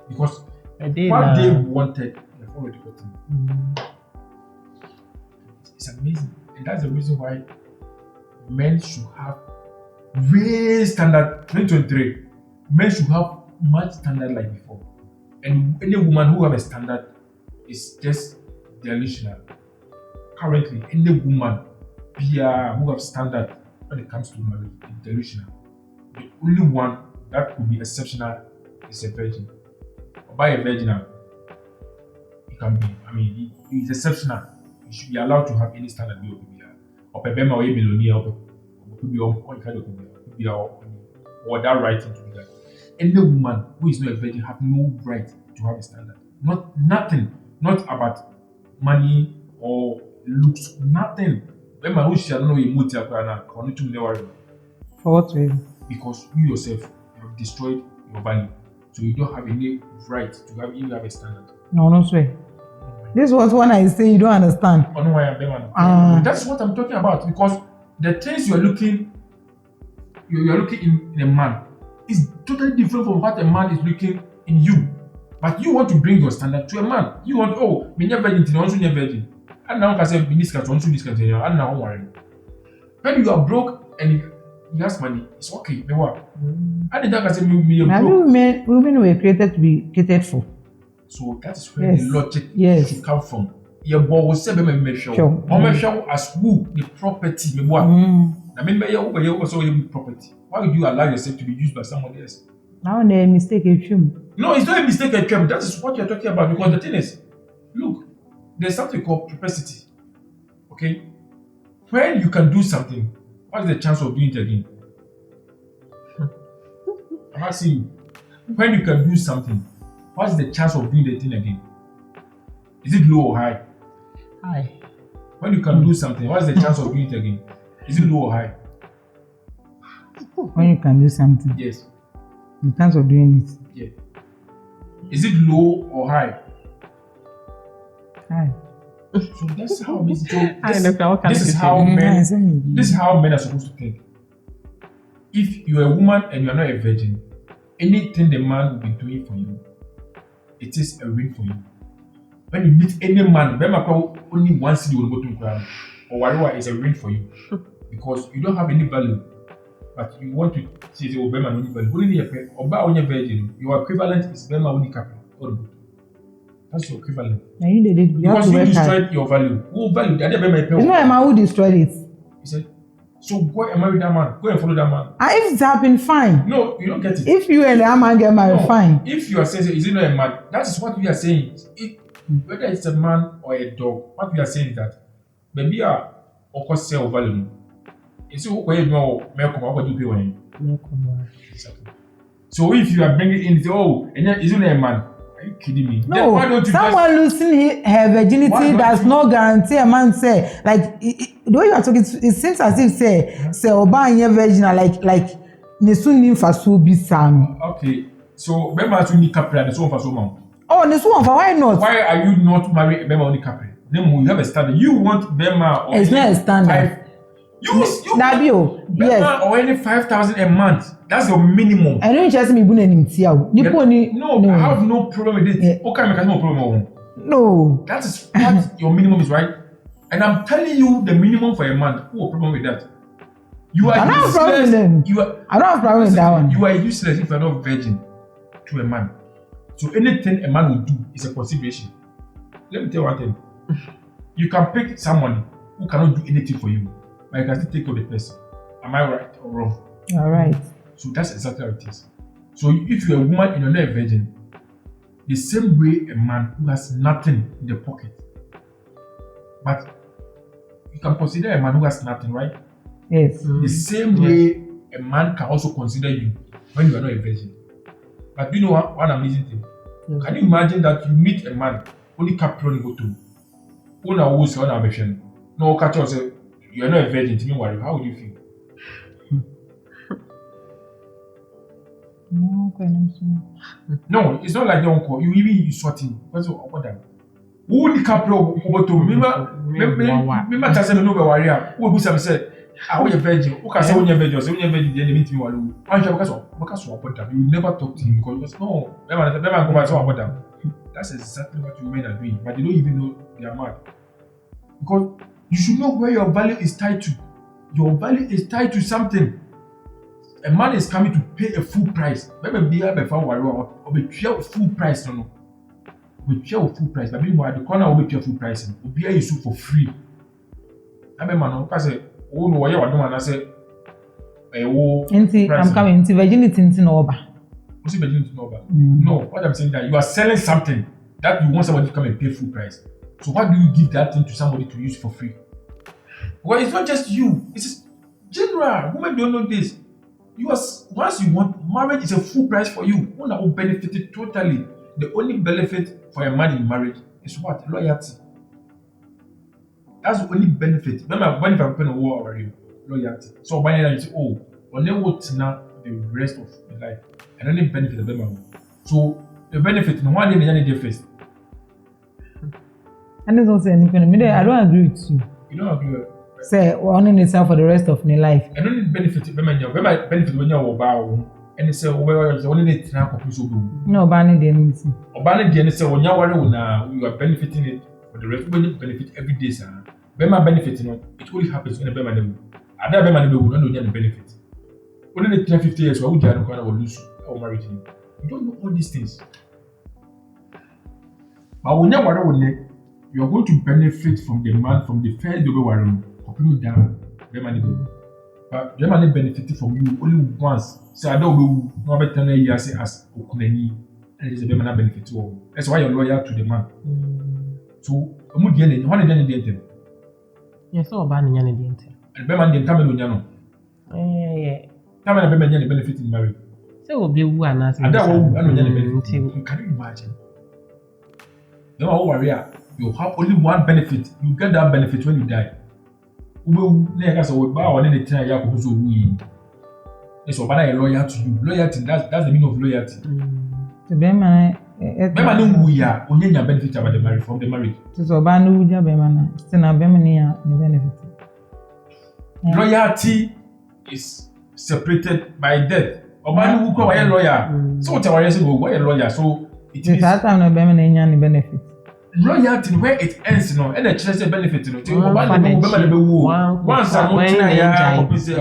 Speaker 1: Because what they wanted, they've already gotten. It's amazing. And that's the reason why men should have raised standard 2023. Men should have much standard like before. And any woman who have a standard is just delusional. Currently, any woman who have standard when it comes to marriage is delusional. The only one that could be exceptional is a virgin. Or by a virgin, it can be, he's exceptional. He should be allowed to have any standard. Or a bema or a millionaire, or that right to do that. Any woman who is not a virgin have no right to have a standard. Nothing. Not about money or looks. Nothing. Remember, who shall know emotive
Speaker 3: for what reason?
Speaker 1: Because you yourself have destroyed your value. So you don't have any right to have a standard.
Speaker 3: No swear. This was when I say you don't understand.
Speaker 1: Oh no, that's what I'm talking about. Because the things you're looking in a man is totally different from what a man is looking in you. But you want to bring your standard to a man. You want, me never virgin, also never virgin. And now I say, this can and now worry. When you are broke and you has money, it's okay. Me what? And then I say, me broke.
Speaker 3: Women were created to be catered for.
Speaker 1: So that is where the logic should come from. Your boy will say, me show. As who the property, me what? I mean, you also property. Why would you allow yourself to be used by somebody else?
Speaker 3: Now the mistake is true.
Speaker 1: No, it's not a mistake. That is what you're talking about. Because the thing is, look, there's something called propensity. Okay? When you can do something, what is the chance of doing it again? I'm asking you. When you can do something, what is the chance of doing the thing again? Is it low or high?
Speaker 2: High.
Speaker 1: When you can do something, what is the chance of doing it again? Is it low or high?
Speaker 3: When you can do something.
Speaker 1: Yes.
Speaker 3: The chance of doing it.
Speaker 1: Yeah. Is it low or high?
Speaker 3: Hi.
Speaker 1: So that's how this is how men are supposed to think. If you're a woman and you're not a virgin, anything the man will be doing for you, it is a win for you. When you meet any man, remember only one city will go to ground or whatever is a win for you. Because you don't have any value. But you want to say Obama only value. Only Oba only virgin, your equivalent is Bema only capital. That's your equivalent. Because you destroyed your value. Who value?
Speaker 3: It's not a man who destroyed it.
Speaker 1: He said, so go and marry that man. Go and follow that man.
Speaker 3: If it's happened, fine.
Speaker 1: No, you don't get it.
Speaker 3: If you and that man get married, fine.
Speaker 1: If you are saying, is it not a man? That is what we are saying. Whether it's a man or a dog, what we are saying is that maybe of course sell value. It's where you know, what do you pay when? So if you are bringing in, isn't a man? Are you kidding me?
Speaker 3: No, why don't you someone losing her virginity does not guarantee a man say like the way you are talking. It seems as if say Oba and virgin like nesunim faso bisam.
Speaker 1: Okay, so Bema to ni capra the so faso man.
Speaker 3: Oh, nesunim for why not?
Speaker 1: Why are you not marrying Bema only capra? Then you have a standard. You want Bema?
Speaker 3: It's not a standard.
Speaker 1: You
Speaker 3: Nabio, yes.
Speaker 1: Or any 5,000 a month. That's your minimum.
Speaker 3: I don't just me
Speaker 1: No, I have no problem with it. Okay, I no problem.
Speaker 3: No.
Speaker 1: That is what your minimum is, right? And I'm telling you the minimum for a month. Who have problem with that? You are
Speaker 3: I don't have problem with them. I don't have problem with that one.
Speaker 1: You are useless if you are not virgin to a man. So anything a man will do is a consideration. Let me tell you one thing. You can pick someone who cannot do anything for you, but you can still take care of the person. Am I right or wrong?
Speaker 3: All right.
Speaker 1: So that's exactly how it is. So if you're a woman and you're not a virgin, the same way a man who has nothing in the pocket, but you can consider a man who has nothing, right?
Speaker 3: Yes.
Speaker 1: The same way a man can also consider you when you are not a virgin. But do you know one amazing thing? Mm-hmm. Can you imagine that you meet a man only capturing go to? No, catch us. You are not a virgin. Don't worry. How would you feel? No, it's not like the uncle. You even sorting. What's what that? Who the capro over to me? Me tell me no be worry. Who be say I want a virgin. Who can say when you're virgin? Say when you're virgin, then meet me one. I just because what that. You never talk to him because no. Never go back about that. That's exactly what you men are doing, but they don't even know they are mad. Because you should know where your value is tied to. Your value is tied to something. A man is coming to pay a full price. Maybe be a full price, no. We pay a full price. But meanwhile, the corner will pay a full price. We pay you for free. I mean, man, because oh no, why you are doing? I say,
Speaker 3: I'm coming. Virginity into Noba.
Speaker 1: What's virginity Noba? No, what I'm saying that you are selling something that you want somebody to come and pay full price. So why do you give that thing to somebody to use for free? Well, it's not just you. It's general. Women don't know this. Once you want, marriage is a full price for you. One that will benefit it totally. The only benefit for a man in marriage is what? Loyalty. That's the only benefit. Remember, when if I open a war already, loyalty. So by then you say, oh, only what now the rest of the life. And only benefit of them. So the benefit, no one day they first.
Speaker 3: And there's also anything. I don't agree with you.
Speaker 1: You don't agree with
Speaker 3: say owning itself for the rest of my life.
Speaker 1: I don't need benefit when you're about and say only need to
Speaker 3: no banning the anything.
Speaker 1: Or banning the say when you are benefiting it for the rest when you benefit every day, sir. Bema benefit, it only happens when a Bema level. Other Bema will not know the benefit. Only the 50 years why would you will lose or marriage you? You don't know all these things. But when you are going to benefit from the man from the first double warren. Down, but them only benefited from you only once. So I don't know no better than you say as Okunani, and it's a better benefit to all. That's why you're loyal to the man. So, I'm going to one again in the end.
Speaker 2: Yes, so banning any dente.
Speaker 1: And Beman didn't come in Yano. Come and Beman benefit in marriage.
Speaker 2: So will be one as
Speaker 1: and that will benefit. Can you imagine? No warrior, you have only one benefit. You get that benefit when you die. That's the meaning of loyalty.
Speaker 3: To them,
Speaker 1: Bema no wu ya onye nya benefit about the marriage from the marriage.
Speaker 3: So ba no wuja bema na still na bema ni ya ni benefit.
Speaker 1: Loyalty is separated by death. Oba no wu kwa why lawyer. So what why say why lawyer so it
Speaker 3: means that time na bema na nya ni benefit.
Speaker 1: Loyalty where it ends no and the church benefit no. Oba no bema na be wu. Once I want to ya opposite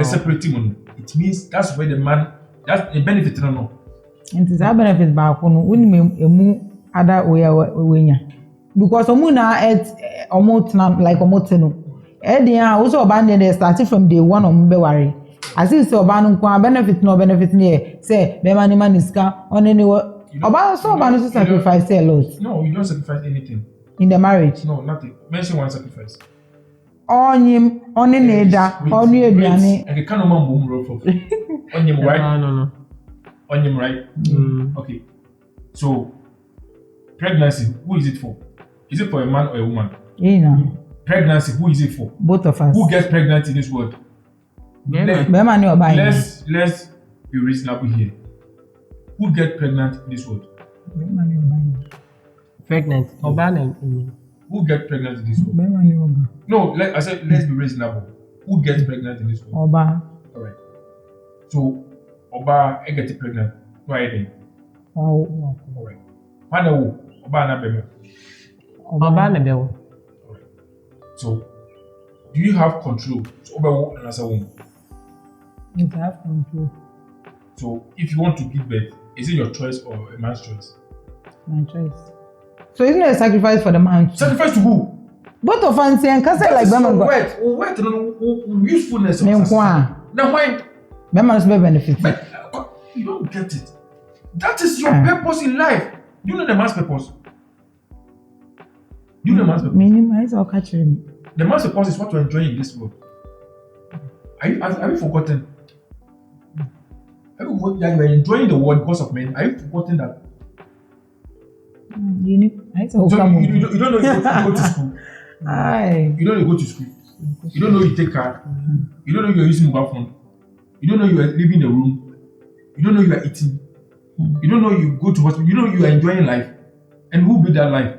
Speaker 1: separating it means that's where the man that's the benefit no.
Speaker 3: Nti that benefit ba ko no woni emu ada wenya because omu na omo tena like omo teno dia wo so oba dey start from day one omo be ware as if so oba no kwa benefit ne say be man man iska onene oba so oba no sacrifice a lot.
Speaker 1: No, you don't sacrifice anything
Speaker 3: in the marriage.
Speaker 1: No, nothing. Mention one sacrifice.
Speaker 3: Onyim onene da onu eduane
Speaker 1: and the kind of man boom roll for onyim right.
Speaker 2: No.
Speaker 1: On him, right? Okay. So, pregnancy, who is it for? Is it for a man or a woman? Pregnancy, who is it for?
Speaker 3: Both of us.
Speaker 1: Who gets pregnant in this world? Let's be reasonable here. Who gets pregnant in this world?
Speaker 2: Pregnant.
Speaker 1: Who gets pregnant in this world? No, I said let's be reasonable. Who gets pregnant in this world?
Speaker 3: Oba.
Speaker 1: All right. So, Oba get pregnant. Why then?
Speaker 3: Oh,
Speaker 1: all right. Pana Oba na bema.
Speaker 2: Oba na bema.
Speaker 1: All right. So, do you have control? So Oba and as a woman.
Speaker 3: You have control.
Speaker 1: So, if you want to give birth, is it your choice or a man's choice?
Speaker 3: My choice. So, isn't it a sacrifice for the man?
Speaker 1: Sacrifice to who?
Speaker 3: Both of us and can say like Bema.
Speaker 1: Wait, usefulness.
Speaker 3: Now why? Bema benefit.
Speaker 1: But you don't get it. That is your purpose in life. Do you know the man's purpose? Do you know the man's purpose?
Speaker 3: Minimize or catch him.
Speaker 1: The man's purpose is what to enjoy in this world. Have you forgotten? You are enjoying the world because of men. Are you forgotten that? You don't know you go to school. You don't know you go to school. You don't know you take car. You don't know you are using mobile phone. You don't know you are leaving the room. You don't know you are eating. You don't know you go to hospital. You know you are enjoying life. And who built that life?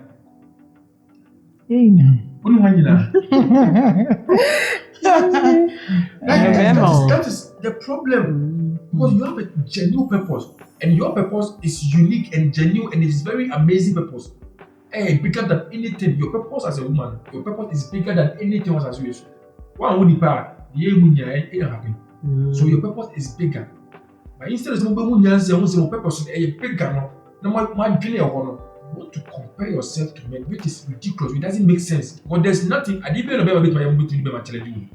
Speaker 1: That is the problem. Because you have a genuine purpose. And your purpose is unique and genuine and it's very amazing purpose. Bigger than anything. Your purpose as a woman, your purpose is bigger than anything else as you wish. So your purpose is bigger. But instead of your purpose is bigger, you want to compare yourself to men, which is ridiculous. It doesn't make sense. But there's nothing. I didn't know about my challenge.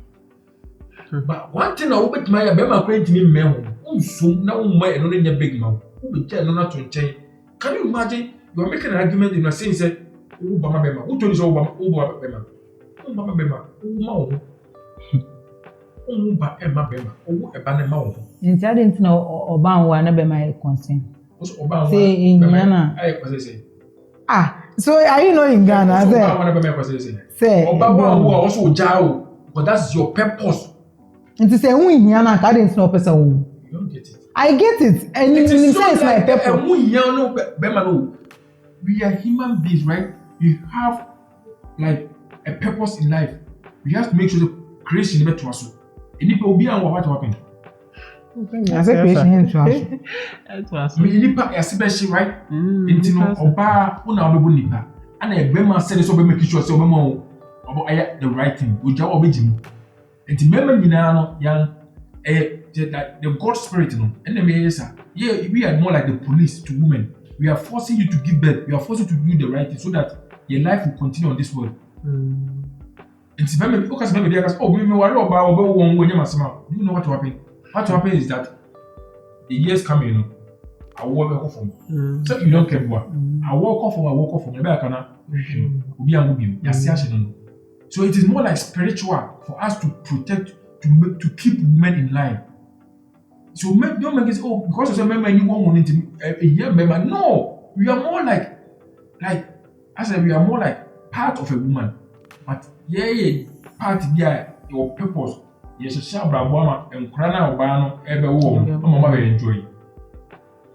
Speaker 1: But one thing I opened my acquaintance me men so now my another big mouth. Who be tell not to change. Can you imagine you are making an argument in a sense that Obama Bema, who told you Obama Bema? Obama Bema, Emma Bema, Ebanema.
Speaker 3: I didn't know Obama never my concern.
Speaker 1: Say
Speaker 3: in Ghana. So are you know in Ghana? Say
Speaker 1: Obama who also Jao, but that's your purpose.
Speaker 3: And to say who in Ghana, I didn't know person.
Speaker 1: You don't get it.
Speaker 3: I get it, and it is my purpose.
Speaker 1: We are human beings, right? We have like a purpose in life. We have to make sure the creation is to us. And if we are what happened?
Speaker 3: I said creation to us.
Speaker 1: We nipa especially right? Into no oba una obebu nipa. And a bema said so be make sure say obema about the right thing. We just obey him. And the member no young the God spirit, you know, and we are more like the police to women. We are forcing you to give birth. We are forcing you to do the right thing so that your life will continue on this world. And do you know what will happen? What will happen is that the years coming, you know, I walk off from. So you don't care what. I walk off from. So it is more like spiritual for us to protect, to keep women in line. So men don't make it because of some men you want a young member. No, we are more like I said we are more like part of a woman. But part your purpose. Yes, a shabra and crana obano every woman. Mama will enjoy.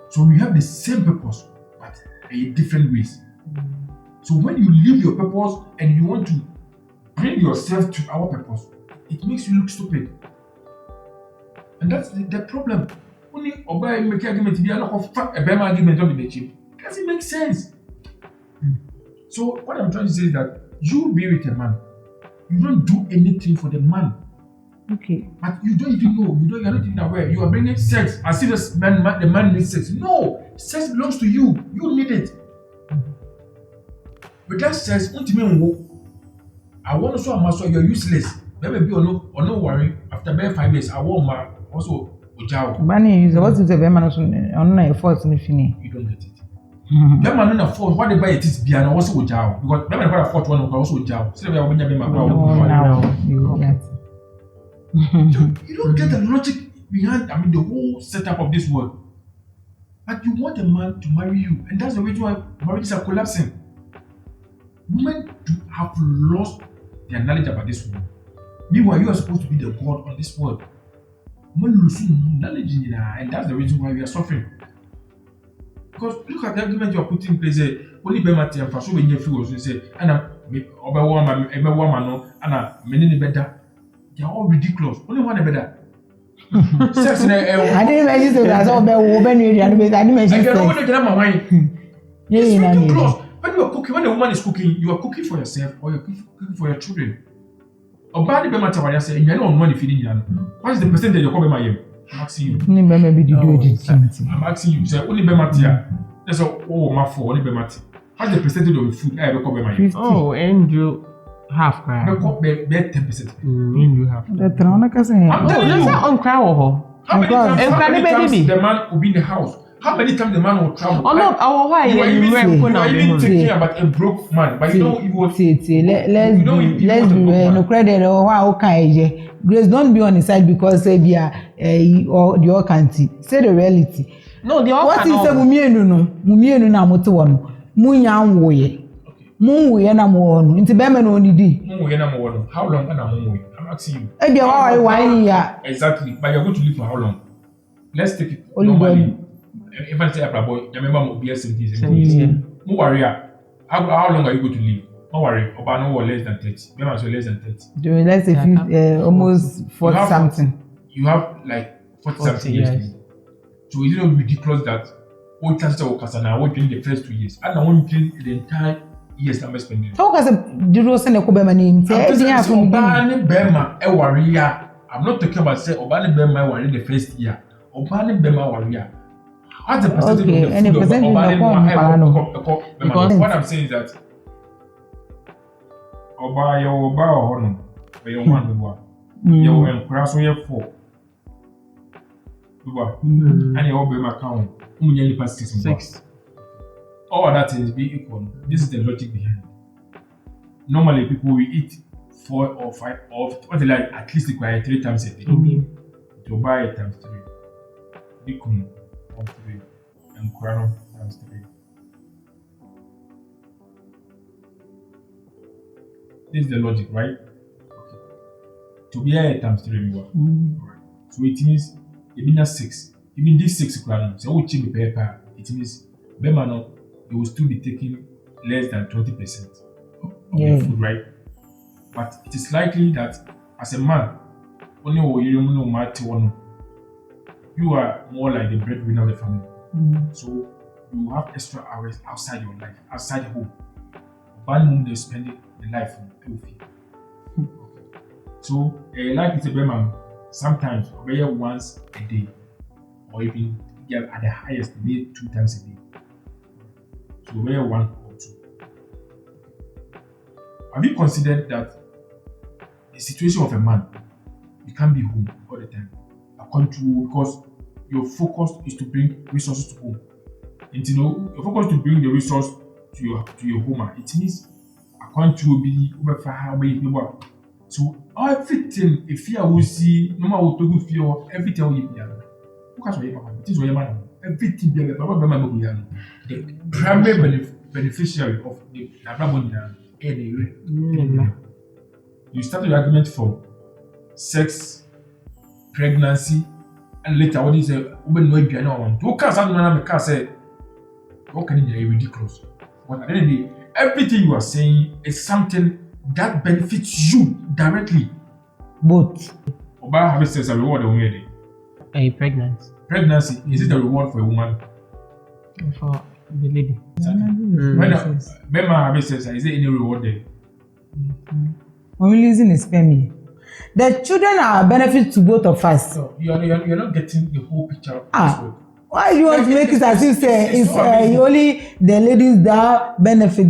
Speaker 1: So we have the same purpose, but different ways. So when you leave your purpose and you want to bring yourself to our purpose, it makes you look stupid. And that's the problem. Only obey make argument be a better argument on the chip. Doesn't make sense. So what I'm trying to say is that you be with a man, you don't do anything for the man.
Speaker 3: Okay.
Speaker 1: But you don't even know. You're not even aware. You are bringing sex as if the man needs sex. No, sex belongs to you. You need it. But that sex, I want to show a you're useless. Maybe or no worry. After about 5 years, I want my also ujao.
Speaker 3: Money is what is the man also on a force in the fini.
Speaker 1: You don't get it. That man on a fault. What they buy it is beer and also ujao. Because that man buy a fault one also ujao. So we are going to be my You don't get the logic behind, the whole setup of this world. But you want a man to marry you, and that's the reason why marriages are collapsing. Women have lost their knowledge about this world. Meanwhile, you are supposed to be the God on this world. Women lose knowledge in there, and that's the reason why we are suffering. Because look at the argument you are putting in place. Only be Matthew and Faso when you feel also say, Anna, Oba woman, Anna, many better. They are all ridiculous. Only one better. Sex in
Speaker 3: I didn't mention so that's all about woman. I didn't mention sex.
Speaker 1: It's ridiculous. When you are cooking, when a woman is cooking, you are cooking for yourself or you're cooking for your children. About the matter what I say, you don't money feeding you. What is the percentage you're coming my I'm asking you. I'm asking you. Say only be matia. That's all my fault. Only be matia. What's the percentage of the food I ever come my?
Speaker 2: Oh, Andrew. Half cry.
Speaker 1: Be 10%.
Speaker 2: You have.
Speaker 3: The Tronaka saying,
Speaker 1: I'm telling you.
Speaker 2: On cry or
Speaker 1: How many times the man will be in the house? How many times the man will travel?
Speaker 2: Oh no, why
Speaker 1: you are even thinking about a broke man, but you know you will.
Speaker 3: Let's be no credit or how can Grace don't be on his side because say be or the all canty. Say the reality.
Speaker 2: No, the all
Speaker 3: what is the mumienu na moto wono. Munya woye. Munwe na mo no nti be me no onidi
Speaker 1: munwe na mo no how long na munwe I'm asking you
Speaker 3: e be why ya
Speaker 1: exactly but you're going to live for how long? Let's take it normally. If I say a boy you remember mo be 70 mo worry how long are you going to live? Don't worry about no less than 30 maybe so less than 30
Speaker 3: let's say almost 40 something
Speaker 1: you have like 40 something years to live. So is it not ridiculous that what cancer or kasana what during the first 2 years and I want during the entire yes, I'm spending.
Speaker 3: How can the rose and the Kubema name?
Speaker 1: Obani Bema, a warrior. I'm not talking about say Obani Bema warrior the first year. Obani Bema warrior. What's the percentage of the food of Obani Bema? What I'm saying is that Oba or Honor, where you want to work. You and Crasso, you're 4. And your Bema count, only past 6. All other things be equal. This is the logic behind it. Normally, people will eat 4 or 5 or what they like at least require 3 times a day. To buy it times 3. Bikun times 3. And Kurano times 3. This is the logic, right? Okay. To be here times 3 more. Right. So it means even 6. Even this 6 Kurano. So we check paper. It means Bemano. It will still be taking less than 20% of the food, right? But it is likely that as a man, only you are more like the breadwinner of the family. So you have extra hours outside your life, outside home. One they spend the life with you. So like it's a man, sometimes once a day, or even at the highest, maybe 2 times a day. So where 1 or 2. Have you considered that the situation of a man, you can't be home all the time, because your focus is to bring resources to home. And your focus to bring the resource to your home. It means a country will be over for how many people. So everything, if you will see, no matter what you feel, everything will be done. Because it is your man. Everything the primary beneficiary of the Nabrabon anyway. You start your argument from sex, pregnancy, and later what is a woman no piano one. Two cars and man say what can you ridiculous? But at the end of the day, everything you are saying is something that benefits you directly.
Speaker 3: Both.
Speaker 1: Oba having sex a reward on where
Speaker 2: A pregnant
Speaker 1: pregnancy is it a reward for a woman?
Speaker 2: for the lady.
Speaker 1: When Bema having sex, is there any reward there?
Speaker 3: When releasing is sperm. The children are a benefit to both of us.
Speaker 1: So you're not getting the whole picture.
Speaker 3: Why do you want to make it as if say it's only the ladies that benefit?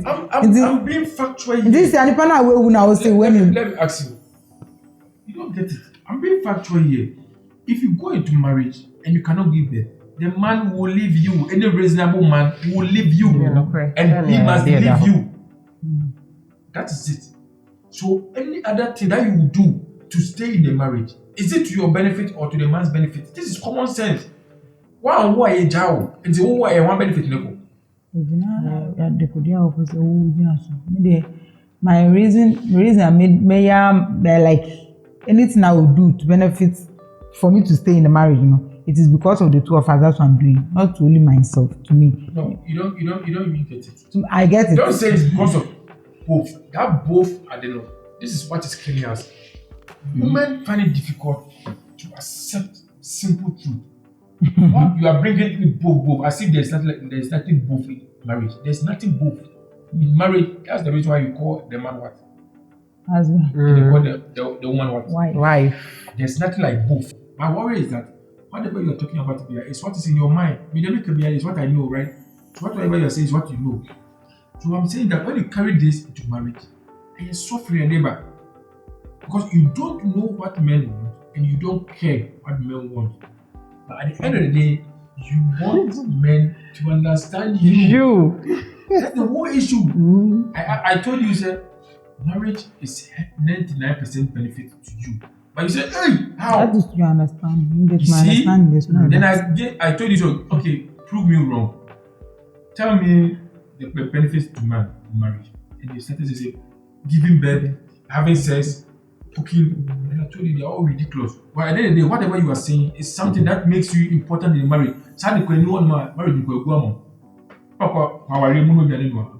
Speaker 1: I'm being factual here.
Speaker 3: This is an important way when I will say when
Speaker 1: let me ask you. You don't get it. I'm being factual here. If you go into marriage and you cannot give birth, the man will leave you. Any reasonable man will leave you, and he must leave you. That is it. So any other thing that you will do to stay in the marriage, is it to your benefit or to the man's benefit? This is common sense. Why a job? It's one benefit level.
Speaker 3: My reason I made like anything I would do to benefit for me to stay in the marriage, it is because of the two of us. That's what I'm doing, not only myself. To me,
Speaker 1: no, you don't even get it.
Speaker 3: I get it.
Speaker 1: Don't say it's because of both. That both are the no. This is what is killing us. Women find it difficult to accept simple truth. What you are bringing in both, as if there's nothing both in marriage. There's nothing both in marriage. That's the reason why you call the man what?
Speaker 3: Husband.
Speaker 1: They call the woman what?
Speaker 3: Wife.
Speaker 1: There's nothing like both. My worry is that whatever you are talking about is what is in your mind. Is what I know, right? So whatever you are saying is what you know. So I'm saying that when you carry this into marriage, and you suffer your neighbor because you don't know what men want and you don't care what men want. But at the end of the day, you want men to understand you. That's the whole issue. I told you, sir, marriage is 99% benefit to you. But you said, hey, how?
Speaker 3: That is you understand.
Speaker 1: You see? Then I told you, so, okay, prove me wrong. Tell me the benefits to man in marriage. And you started to say, giving birth, having sex, cooking. And I told you, they're all ridiculous. But at the end of the day, whatever you are saying is something that makes you important in the marriage. I'm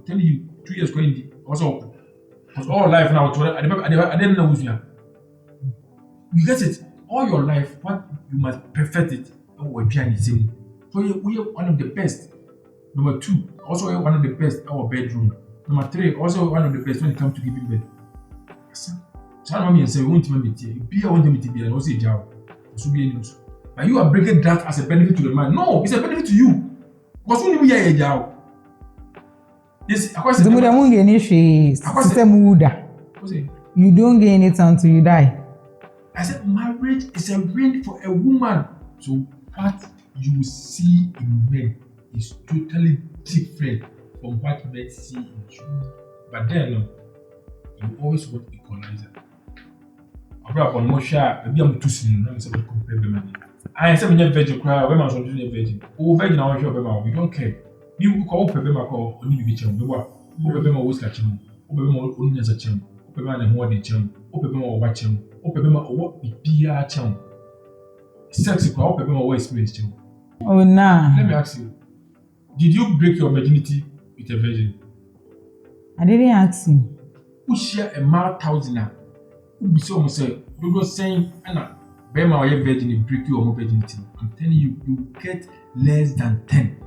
Speaker 1: telling you, 2 years going also. Because all life now, I didn't know who's here. You get it? All your life, what you must perfect it. So we are one of the best. Number 2, also one of the best our bedroom. Number 3, also one of the best when it comes to giving birth. So mommy and say we want to be I want them to be and also a job. So be news. But you are bringing that as a benefit to the man. No, it's a benefit to you. Because when you are a job. This
Speaker 3: you don't gain it until you die.
Speaker 1: I said marriage is a win for a woman. So what you see in men is totally different from what men see in you. But then you always want equalizer. Upon Mosha, maybe I'm too soon. I'm saying compare them. I am saying virgin cry. When I'm saying virgin, virgin, I want we don't care. You call Pebema call only be chum. Pebema was catching. Pebema only as a chum. Pebema and more than chum. Pebema or watch him. Pebema or what be PR chum. Sex call Pebema or experience chum.
Speaker 3: Oh, nah.
Speaker 1: Let me ask you. Did you break your virginity with a virgin?
Speaker 3: I didn't ask him.
Speaker 1: Who share a mile thousands? Who be so much say, you go saying, Anna, Bema or your virgin, you break your virginity. I'm telling you, you get less than 10.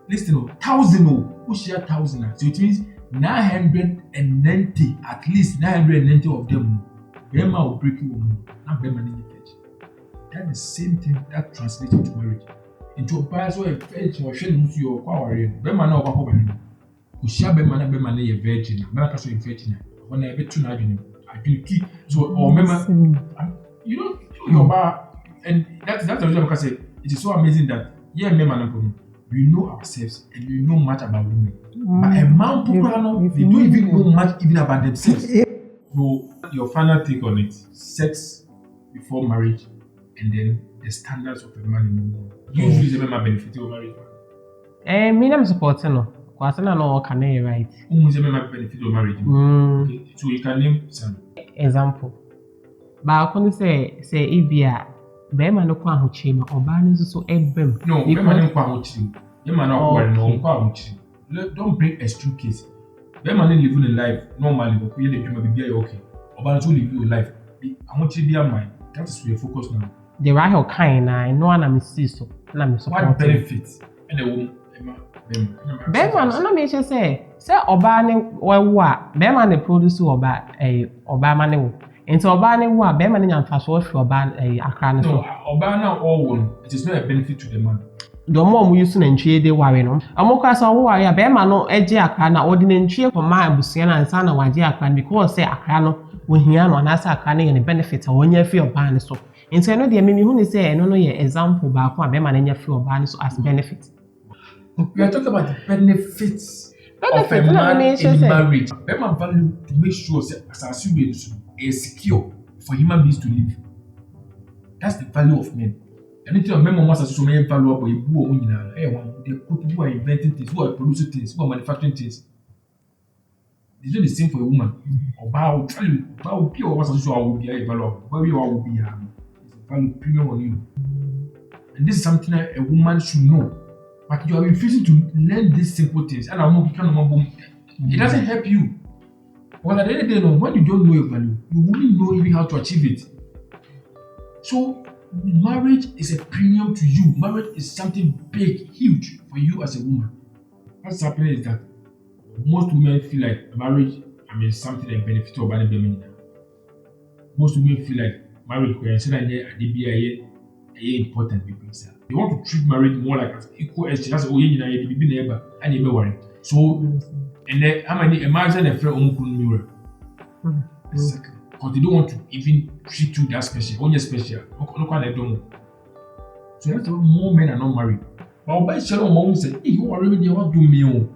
Speaker 1: Listen, 1,000, who share 1,000. So it means 990, at least 990 of them. Bema will break you, not Bema in the virgin. That's the same thing that translates into marriage. Into a bias or a virgin or sharing with your power. Bema no over over. Who share Bema na virgin. Bema can say virgin. When I bet to I can keep so or remember you know your bar and that's the reason I say it is so amazing that men and women we know ourselves and we know much about women. But a man they don't even know much even about themselves. So your final take on it, sex before marriage and then the standards of a man and woman. Usually the man benefit of marriage.
Speaker 2: Me I'm supporting no. Kwasana no can right.
Speaker 1: Who's the man benefit of marriage? Okay. So you can name some
Speaker 2: example. But I can say Ibia, Bema no kwa hochima, or Banis so ebem.
Speaker 1: No, Bema no kwa hochima. You man not worry no much. Don't bring extreme case. When man living a life normally, but you may be okay. Or man to live your life. I want you to be a mind. That is where you focus now.
Speaker 2: The right of kind, I know I'm so.
Speaker 1: What benefits? And the woman,
Speaker 2: Bema, no me say oba ne wo a bema ne produce oba oba ma ne wo. Enti oba ne wo a bema ne nyamfa so fi oba akra ne so.
Speaker 1: No, oba na all one. It is not a benefit to the man.
Speaker 2: The more we use na ntwie de ware no. Amokwa so wo ware a bema no eje akra na odi ne ntwie ko ma abusia na nsa na waje akra because say akra no wo hia no na sa akra ne ye benefit a wonya fi oba ne so. Enti no de me hu ni say eno no ye example ba ko a bema ne nya fi oba ne so as benefit.
Speaker 1: We are talking about the benefits of a man in marriage. Bema value to make sure that as you is secure for human beings to live. That's the value of men. Anything of men must so many valuable who are inventing things, who are producing things, who are manufacturing things. It's not the same for a woman. About pure was also will be a value, where you will be a value premium on you. And this is something that a woman should know. But you are refusing to learn these simple things, and it doesn't help you. Because at the end of the day, when you don't know your value, you wouldn't know even how to achieve it. So, marriage is a premium to you. Marriage is something big, huge for you as a woman. What's happening is that most women feel like marriage, something that benefits or bad women. Most women feel like marriage is important people. They want to treat marriage more like an equal exchange. That's all you need and you worry. So, and then how many imagine a friend mirror? Because they don't want to even treat you that special. Only special. Look what they don't. So that's why more men are not married. But by shadow mom say, hey, who are really what do me?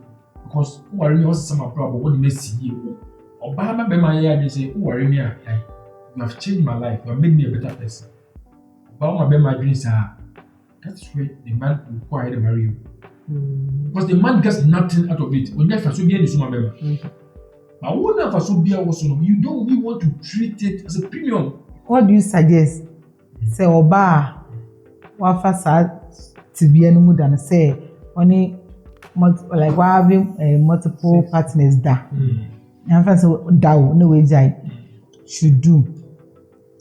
Speaker 1: Because who are really what's some problem? What do you see you? Or by my ear, they say, who are really you have changed my life. You have made me a better person. But my dreams are. That's where the man will require to marry you. Because the man gets nothing out of it. When you have to be in the summer member. But when you have to be also, you don't really want to treat it as a premium.
Speaker 3: What do you suggest? Say oba wafa sa to be any mood and say only like we having multiple partners da. And first da no way jai should do.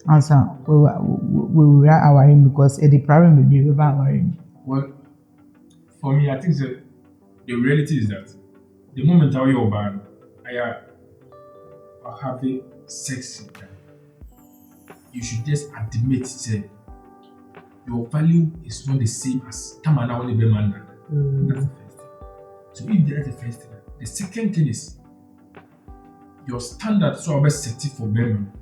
Speaker 3: Answer we will write our him because the problem will be about our him.
Speaker 1: Well, for me, I think that the reality is that the moment I you're bad, I are having sex with them, you should just admit that your value is not the same as Tamana only be man. That's the first thing. So if that's the first thing, the second thing is your standard so always set it for women.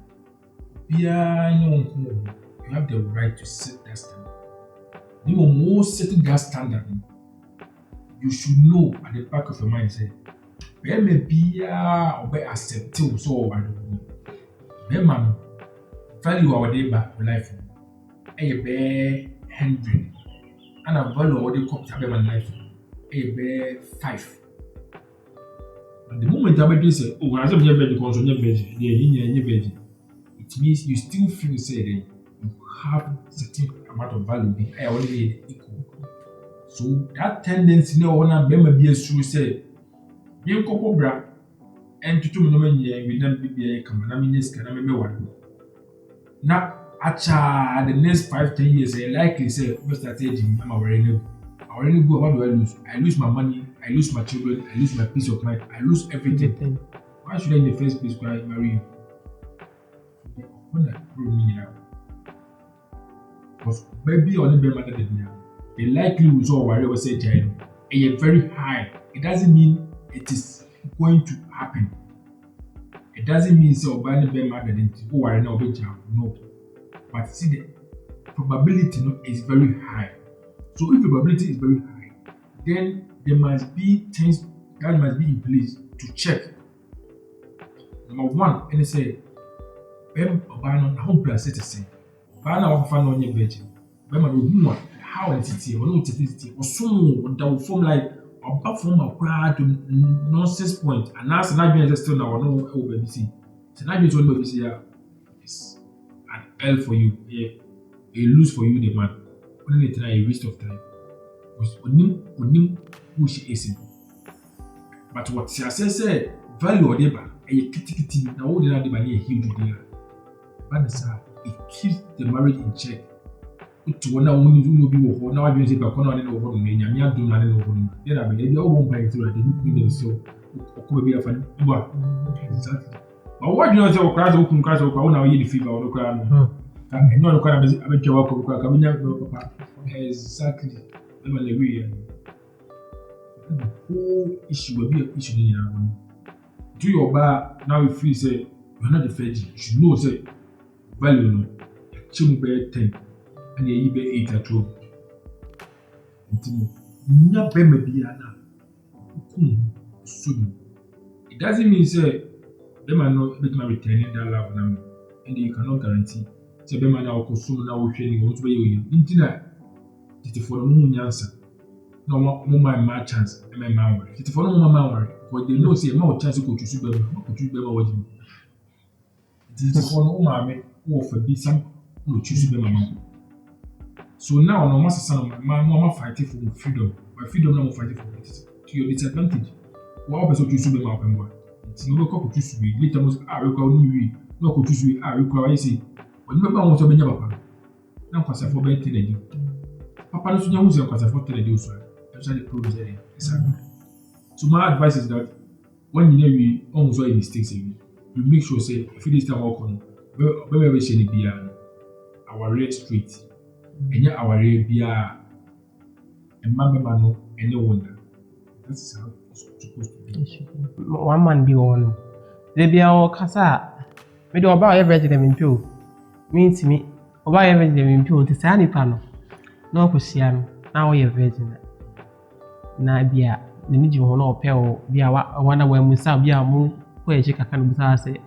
Speaker 1: You have the right to set that standard. The more setting that standard, you should know at the back of your mind, say, where may be or be accepted so over the man value our day back life. A bear 100 and a value our day come to my life. A bear 5. And the moment I say, oh, I don't have the console, veggie. It means you still feel say that you have certain amount of value. I only equal. So that tendency no one be a true say. Be couple bra and to me no me we don't be a come na me can me one. Now acha the next 5-10 years I likely say we start aging I'm already go what do I lose? I lose my money, I lose my children, I lose my peace of mind, I lose everything. Why should I in the first place go marry you? Because baby only be mother than me. The likelihood of whatever say child is very high. It doesn't mean it is going to happen. It doesn't mean so bad be mother than who are now be child. No. But see the probability is very high. So if the probability is very high, then there must be things that must be in place to check. Number one, and they say Obano, I hope you are set to say. Obana, I find on your virgin. Bema, you how is it? Or no, it is or so that will form like a form of crowd to nonsense point. And now, Sanabi is still now, no OBC. Sanabi is only BBC is an L for you, a lose for you, the man. Only a waste of time. onim who she is. But what she says, value or deba, a kitty, now all the other a huge deal. But it keeps the marriage in check. To one only do be now I say back on over the name, I do not know. Then I mean, they all won't buy through, they meet them so. Could be a fan. Exactly. But what do you know? Class open class or now you fever or the crown. And not a crowd, I bet you walk over coming out. Exactly. I'm agree. The whole issue will be an issue in our own. Do your bar now if you say you're not a veggie, you should know say value no. Chim bear 10 and you bear 8 at all. Not Bemadiana. It doesn't mean say them are not returning that love now, and you cannot guarantee. Say them are now consuming now training what way you internet. It's for the moon answer. No more chance, and my man. It's for no more but they know say more chance to go to super, not to be what you. It is for no mammy or for be some no choose to be my mom. So now, no master son of my mama fighting for freedom, my freedom now fighting for it to your disadvantage. What person choose to be my member? It's no go choose to be later was I require no choose to be I require I say. When you want to be your papa, now because I forget to you. Papa no sunya muzi because I forget to you so. Actually, progress there. So my advice is that when you know we almost all mistakes, you make sure say if this time work on, we shall be our red street. And yet our area and Mamma no any wonder. That's how it's supposed to be.
Speaker 2: One man be one. They be our casa. Me do about every them in pew. Mean to me, about every them in pew to Sani Pano. No Kusian, now we are virgin. Na be a the need you no pale be a wonder when we saw be a moon where she can say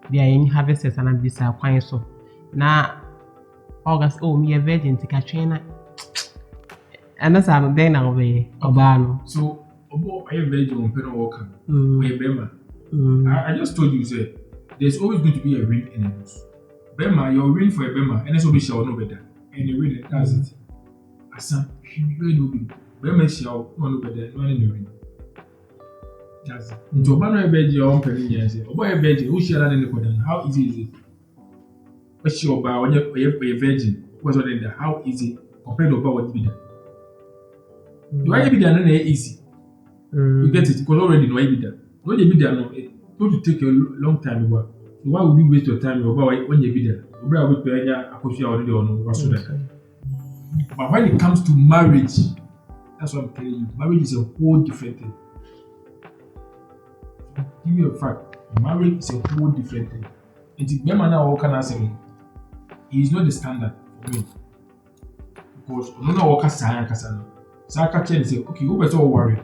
Speaker 2: be a in harvesters and be a quiet so. Na August, oh, me a virgin to Katrina. And that's how they now be Obano.
Speaker 1: So, I am virgin on Penal Walker. I just told you, say, there's always going to be a ring in the house. Bema, you're ring for a Bema, and that's what we shall know better. And the ring does it. Asa, really will be. Bema shall know better, not in the ring. That's it. Into Obano a virgin, your own penny, and say, oh, boy, a virgin, who shall I know? How easy is it? What's your bar when you're a virgin? What's on there? How easy compared to what be done? Do I be done easy? You get it because already no be done. When you be done, it's going to take a long time. So why would you waste your time about when you be done? But when it comes to marriage, that's what I'm telling you. Marriage is a whole different thing. Give me a fact. Marriage is a whole different thing. It's a man now can answer. He is not the standard for me. Because no one can say Kasano. So I can say, okay, who better worry?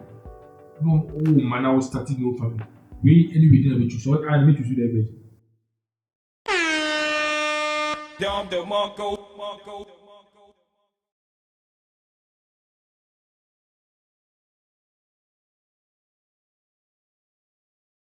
Speaker 1: No, oh man, I was starting no family. We anyway didn't make you so I make you see that baby.